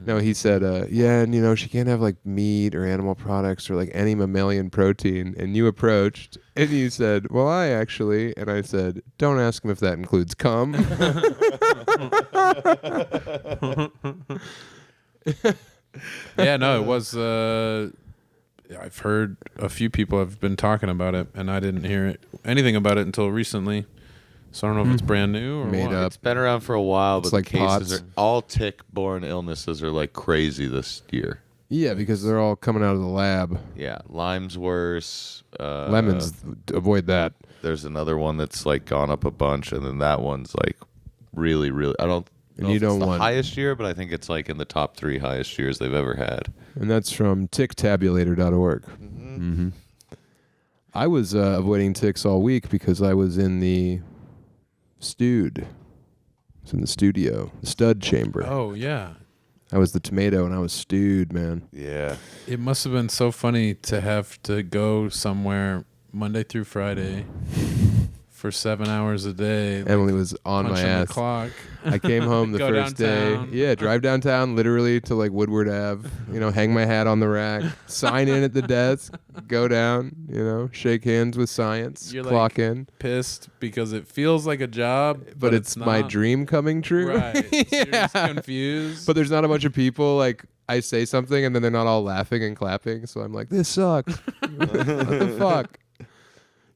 S2: No, he said, yeah, and she can't have like meat or animal products or like any mammalian protein. And you approached and you said, well, I actually, and I said, don't ask him if that includes cum.
S3: Yeah, no, it was. I've heard a few people have been talking about it, and I didn't hear anything about it until recently. So I don't know if it's brand new or
S2: Made
S3: what.
S2: up.
S1: It's been around for a while, but
S2: It's
S1: the
S2: like
S1: cases
S2: POTS.
S1: are all tick-borne illnesses are like crazy this year.
S2: Yeah, because they're all coming out of the lab.
S1: Yeah, Lyme's worse.
S2: Lemons, avoid that.
S1: There's another one that's like gone up a bunch, and then that one's like really, really. I don't.
S2: And
S1: know
S2: you
S1: if
S2: don't
S1: it's the
S2: want-
S1: highest year, but I think it's like in the top 3 highest years they've ever had.
S2: And that's from ticktabulator.org. Mm-hmm. I was avoiding ticks all week because I was in the stewed. I was in the studio, the stud chamber.
S3: Oh yeah,
S2: I was the tomato and I was stewed, man.
S1: Yeah.
S3: it must have been so funny to have to go somewhere Monday through Friday for 7 hours a day.
S2: Emily was on my
S3: punching the
S2: ass.
S3: clock.
S2: I came home the
S3: Go
S2: first
S3: downtown.
S2: day. Yeah, drive downtown literally to like Woodward Ave, hang my hat on the rack, sign in at the desk, go down, shake hands with science,
S3: You're
S2: clock
S3: like-
S2: in.
S3: Pissed because it feels like a job,
S2: But it's my
S3: not.
S2: dream coming true.
S3: Right. So you're just
S2: Yeah.
S3: confused.
S2: But there's not a bunch of people like I say something and then they're not all laughing and clapping. So I'm like, this sucks. What the fuck?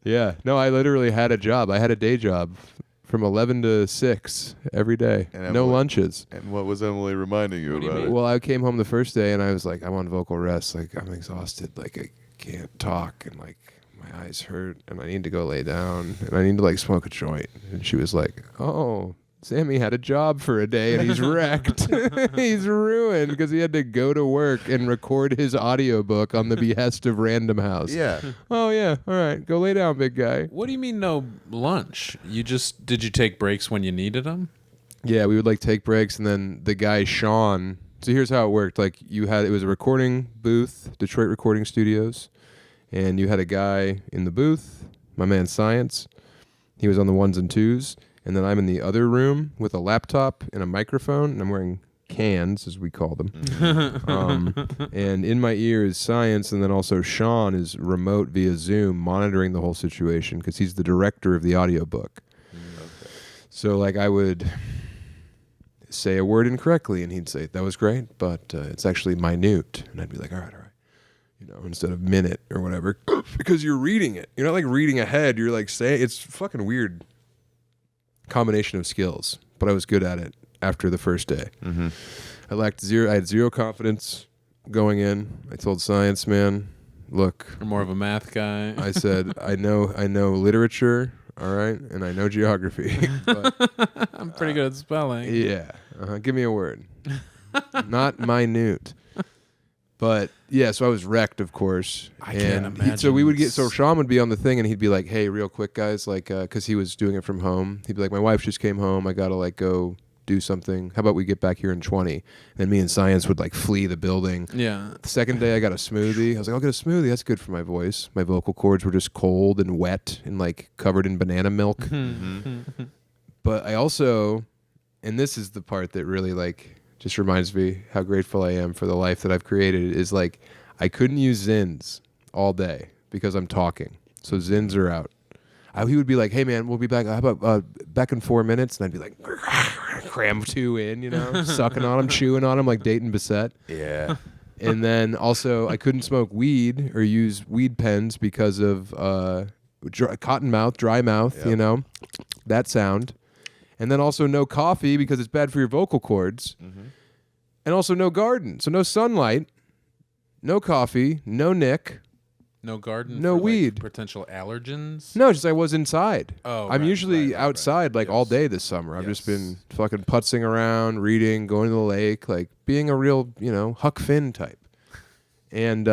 S2: Yeah. No, I literally had a job. I had a day job from 11 to 6 every day.
S1: And
S2: No
S1: Emily-
S2: lunches.
S1: And what was Emily reminding you
S3: What do you
S1: about
S3: mean?
S1: it?
S2: Well, I came home the first day and I was like, I'm on vocal rest. Like, I'm exhausted. Like, I can't talk. And like, my eyes hurt and I need to go lay down and I need to like smoke a joint. And she was like, oh, Sammy had a job for a day and he's wrecked. He's ruined because he had to go to work and record his audiobook on the behest of Random House.
S1: Yeah.
S2: Oh, yeah. All right. Go lay down, big guy.
S3: What do you mean no lunch? Did you take breaks when you needed them?
S2: Yeah, we would like take breaks and then the guy, Sean. So here's how it worked. Like it was a recording booth, Detroit Recording Studios. And you had a guy in the booth, my man Science. He was on the ones and twos. And then I'm in the other room with a laptop and a microphone, and I'm wearing cans, as we call them. And in my ear is Science, and then also Sean is remote via Zoom monitoring the whole situation because he's the director of the audiobook. Okay. So, like, I would say a word incorrectly, and he'd say, that was great, but it's actually minute. And I'd be like, all right. You know, instead of minute or whatever, because you're reading it. You're not, like, reading ahead. You're, like, saying, it's fucking weird. Combination of skills, but I was good at it after the first day. Mm-hmm. I had zero confidence going in. I told Science, man, look,
S3: You're more of a math guy.
S2: I said, I know literature, all right, and I know geography. But,
S3: I'm pretty good at spelling.
S2: Yeah, give me a word. Not minute. But yeah, so I was wrecked, of course.
S3: I can't imagine.
S2: So Sean would be on the thing, and he'd be like, "Hey, real quick, guys, like, because he was doing it from home. He'd be like, my wife just came home. I gotta like go do something. How about we get back here in 20?" And then me and Science would like flee the building.
S3: Yeah.
S2: The second day, I got a smoothie. I was like, I'll get a smoothie. That's good for my voice. My vocal cords were just cold and wet and like covered in banana milk.
S3: Mm-hmm.
S2: But I also, and this is the part that really like just reminds me how grateful I am for the life that I've created, is like I couldn't use Zins all day because I'm talking. So Zins are out. He would be like, hey, man, we'll be back. How about back in 4 minutes? And I'd be like, cram 2 in, you know, sucking on them, chewing on them like Dayton Bissett.
S1: Yeah.
S2: And then also I couldn't smoke weed or use weed pens because of cotton mouth, dry mouth,
S1: Yep.
S2: you know, that sound. And then also no coffee because it's bad for your vocal cords. Mm-hmm. And also no garden. So no sunlight, no coffee, no Nick.
S3: No garden.
S2: No
S3: for,
S2: weed.
S3: Like, potential allergens.
S2: No, just I was inside.
S3: Oh,
S2: I'm usually
S3: right.
S2: outside like all
S3: Yes.
S2: day this summer. I've just
S3: Yes.
S2: been fucking putzing around, reading, going to the lake, like being a real, you know, Huck Finn type. And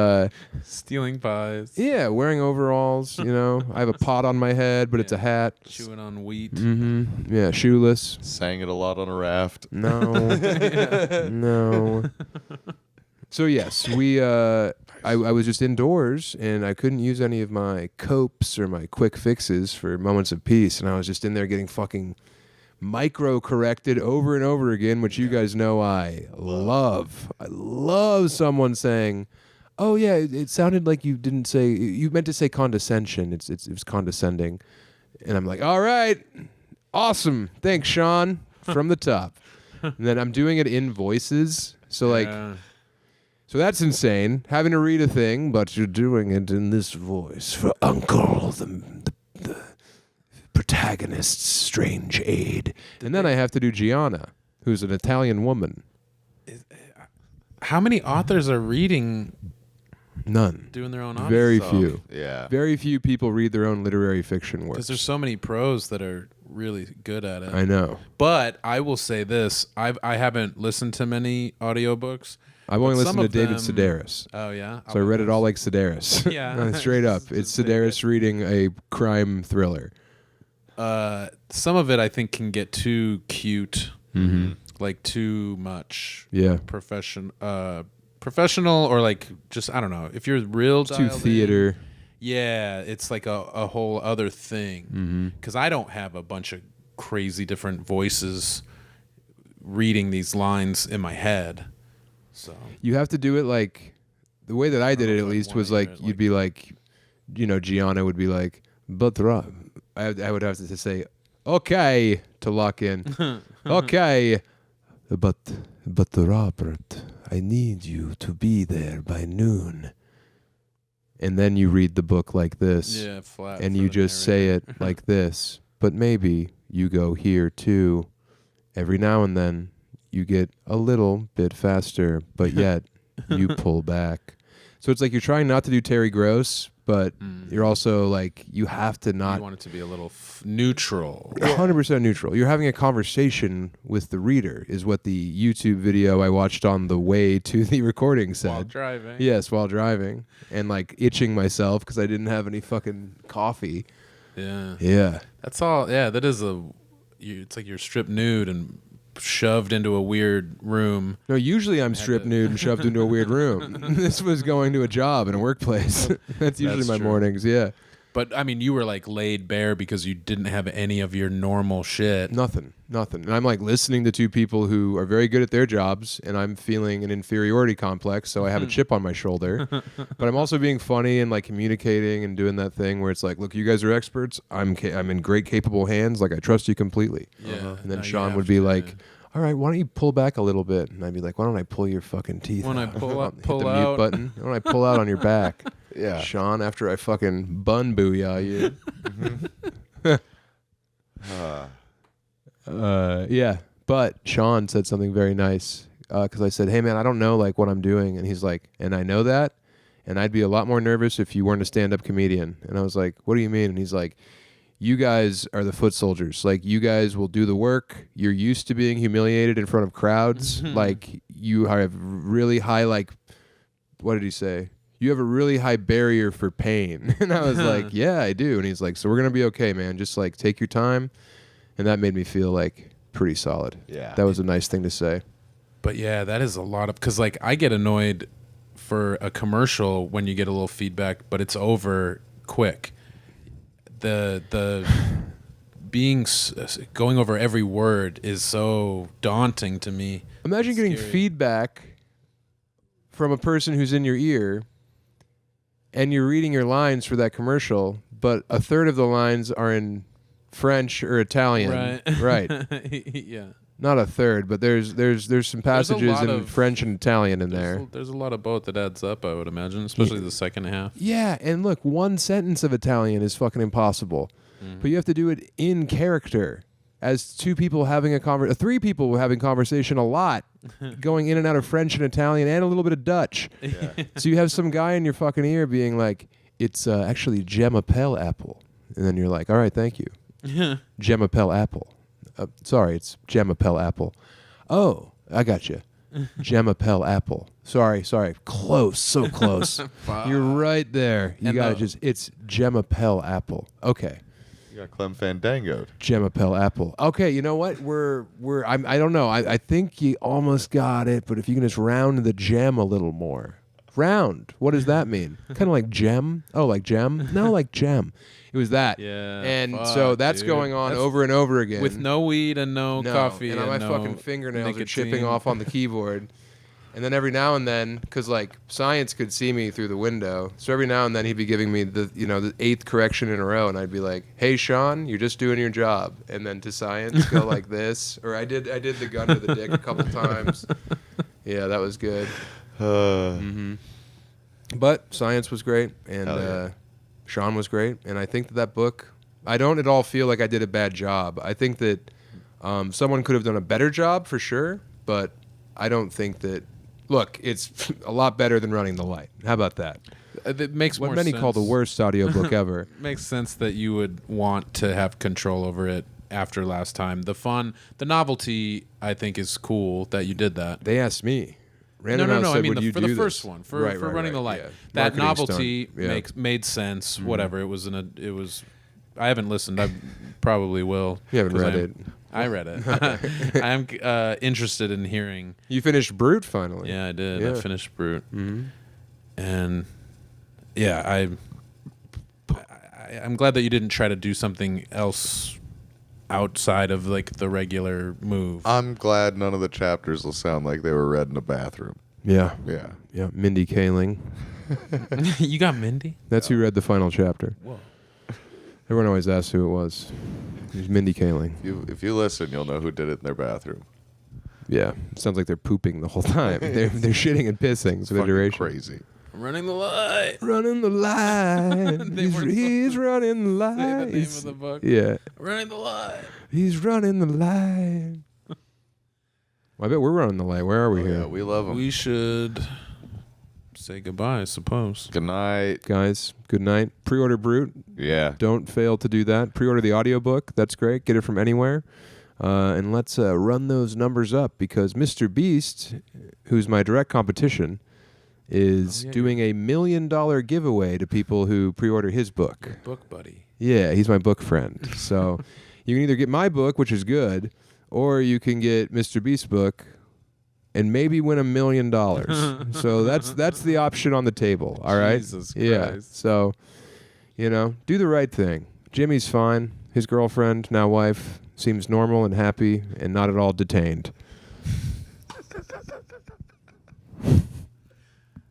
S3: Stealing pies.
S2: yeah, wearing overalls, you know. I have a pot on my head, but it's a hat.
S3: Chewing on wheat.
S2: Mm-hmm. Yeah, shoeless.
S1: Sang it a lot on a raft.
S2: No. No. So yes, I was just indoors and I couldn't use any of my copes or my quick fixes for moments of peace, and I was just in there getting fucking micro corrected over and over again, which you guys know I love. I love someone saying, "Oh yeah, it sounded like you didn't say, you meant to say condescension. It was condescending," and I'm like, "All right, awesome, thanks, Sean, from the top." And then I'm doing it in voices, so like. So that's insane, having to read a thing, but you're doing it in this voice for Uncle, the protagonist's strange aide. And then I have to do Gianna, who's an Italian woman.
S3: How many authors are reading?
S2: None.
S3: Doing their own audio?
S2: Very few.
S1: Yeah.
S2: Very few people read their own literary fiction works.
S3: Because there's so many pros that are really good at it.
S2: I know.
S3: But I will say this. I haven't listened to many audiobooks.
S2: I've only
S3: But
S2: listened to David Sedaris.
S3: Oh, yeah?
S2: So I read it all like Sedaris.
S3: Yeah.
S2: Straight up. It's Sedaris reading a crime thriller.
S3: Some of it I think can get too cute.
S2: Mm-hmm.
S3: Like too much.
S2: Yeah.
S3: Professional or like just, I don't know. If you're real
S2: Too
S3: dialed in,
S2: theater.
S3: yeah, it's like a whole other thing. Because I don't have a bunch of crazy different voices reading these lines in my head. So
S2: You have to do it like the way that I did it. At least was like you'd be like, you know, Gianna would be like, but I would have to say, okay, to lock in. Okay, but Robert, I need you to be there by noon. And then you read the book like this.
S3: yeah, flat.
S2: And
S3: for
S2: you
S3: the
S2: just say
S3: narrator.
S2: it like this. But maybe you go here too. Every now and then you get a little bit faster, but yet you pull back. So it's like you're trying not to do Terry Gross, but you're also like, you have to not.
S3: You want it to be a little neutral.
S2: 100% neutral. You're having a conversation with the reader, is what the YouTube video I watched on the way to the recording said.
S3: While driving.
S2: Yes, while driving. And like itching myself because I didn't have any fucking coffee.
S3: Yeah.
S2: Yeah.
S3: That's all. Yeah, that is it's like you're stripped nude and shoved into a weird room.
S2: No, usually I'm stripped nude and shoved into a weird room. This was going to a job in a workplace. That's usually my
S3: true.
S2: mornings, yeah.
S3: But I mean, you were like laid bare because you didn't have any of your normal shit.
S2: Nothing. And I'm like listening to two people who are very good at their jobs, and I'm feeling an inferiority complex, so I have a chip on my shoulder. But I'm also being funny and like communicating and doing that thing where it's like, look, you guys are experts. I'm in great, capable hands. Like, I trust you completely.
S3: Yeah.
S2: And then Sean would be like, all right, why don't you pull back a little bit? And I'd be like, why don't I pull your fucking teeth
S3: When I
S2: out?
S3: pull up,
S2: Hit
S3: pull
S2: the
S3: out.
S2: mute button. Why don't I pull out on your back?
S1: Yeah.
S2: Sean, after I fucking bun booyah you. Yeah. But Sean said something very nice because I said, hey, man, I don't know like what I'm doing. And he's like, and I know that. And I'd be a lot more nervous if you weren't a stand-up comedian. And I was like, what do you mean? And he's like, you guys are the foot soldiers. Like, you guys will do the work. You're used to being humiliated in front of crowds. Like, you have really high, like, what did he say? You have a really high barrier for pain. And I was like, yeah, I do. And he's like, so we're going to be okay, man. Just, like, take your time. And that made me feel, like, pretty solid.
S1: Yeah.
S2: That was a nice thing to say.
S3: But yeah, that is a lot of, because like I get annoyed for a commercial when you get a little feedback, but it's over quick. The going over every word is so daunting to me.
S2: Imagine
S3: It's
S2: getting
S3: scary.
S2: feedback from a person who's in your ear and you're reading your lines for that commercial, but a third of the lines are in French or Italian. Right.
S3: Yeah.
S2: Not a third, but there's some passages
S3: lot
S2: in
S3: of-
S2: French and Italian in there.
S3: There's a lot of both that adds up, I would imagine, especially the second half.
S2: Yeah, and look, one sentence of Italian is fucking impossible. But you have to do it in character. As two people having a three people having conversation a lot, going in and out of French and Italian and a little bit of Dutch.
S1: Yeah.
S2: So you have some guy in your fucking ear being like, it's actually Gemapel apple. And then you're like, all right, thank you. Gemapel apple. Sorry, it's Gemapel apple. Oh, I got you. Gemapel apple. Sorry. Close, so close. You're right there. You
S3: And
S2: got to it's Gemapel apple. Okay.
S1: You got Clem Fandangoed.
S2: Gemapel apple. Okay, you know what? I don't know. I think you almost got it, but if you can just round the gem a little more. Round. What does that mean? Kind of like gem? Oh, like gem? No, like gem. It was that.
S3: Yeah.
S2: And
S3: fuck,
S2: so that's
S3: dude.
S2: going on
S3: That's
S2: over and over again.
S3: with no weed and no coffee.
S2: And
S3: And
S2: my
S3: no
S2: fucking fingernails are chipping
S3: nicotine.
S2: off on the keyboard. And then every now and then, because like science could see me through the window, so every now and then he'd be giving me the 8th correction in a row, and I'd be like, "Hey, Sean, you're just doing your job." And then to science, go like this, or I did the gun to the dick a couple times. Yeah, that was good. But science was great, and
S1: Hell yeah.
S2: Sean was great, and I think that book, I don't at all feel like I did a bad job. I think that someone could have done a better job for sure, but I don't think that. Look, it's a lot better than Running the Light. How about that?
S3: It makes
S2: What
S3: more
S2: many
S3: sense.
S2: call the worst audiobook ever.
S3: Makes sense that you would want to have control over it after last time. The novelty, I think, is cool that you did that.
S2: They asked me. Random
S3: No.
S2: House
S3: I
S2: said,
S3: mean,
S2: "Would you
S3: for
S2: do
S3: the
S2: this?"
S3: first one, for
S2: Right,
S3: Running the Light.
S2: yeah.
S3: That
S2: Marketing
S3: novelty
S2: stunt. Yeah.
S3: made sense. Whatever. It was. I haven't listened. I probably will.
S2: You haven't
S3: 'cause
S2: read it.
S3: I read it. I'm interested in hearing.
S2: You finished Brute finally.
S3: Yeah, I did.
S2: Yeah.
S3: I finished Brute, and yeah, I'm glad that you didn't try to do something else outside of like the regular move.
S1: I'm glad none of the chapters will sound like they were read in a bathroom.
S2: Yeah.
S1: Yeah.
S2: Yeah. Mindy Kaling.
S3: You got Mindy?
S2: That's who read the final chapter.
S3: Whoa.
S2: Everyone always asks who it was. It was Mindy Kaling.
S1: If you listen, you'll know who did it in their bathroom.
S2: Yeah. It sounds like they're pooping the whole time. they're shitting and pissing for the
S1: Fucking
S2: duration.
S1: crazy.
S3: Running the Light.
S2: Running the line. he's running the
S3: Say the
S2: line.
S3: name of the book.
S2: Yeah.
S3: Running the Light.
S2: He's running the line. I bet we're running the line. Where are we
S1: Oh,
S2: here?
S1: yeah, we love them.
S3: We should. Say goodbye, I suppose.
S1: Good night.
S2: Guys, good night. Pre-order Brute.
S1: Yeah.
S2: Don't fail to do that. Pre-order the audiobook. That's great. Get it from anywhere. And let's run those numbers up because Mr. Beast, who's my direct competition, is doing a $1 million giveaway to people who pre-order his book.
S3: Your book buddy.
S2: Yeah, he's my book friend. So you can either get my book, which is good, or you can get Mr. Beast's book and maybe win $1 million. So that's the option on the table, all right?
S3: Jesus Christ.
S2: Yeah, so, do the right thing. Jimmy's fine. His girlfriend, now wife, seems normal and happy and not at all detained.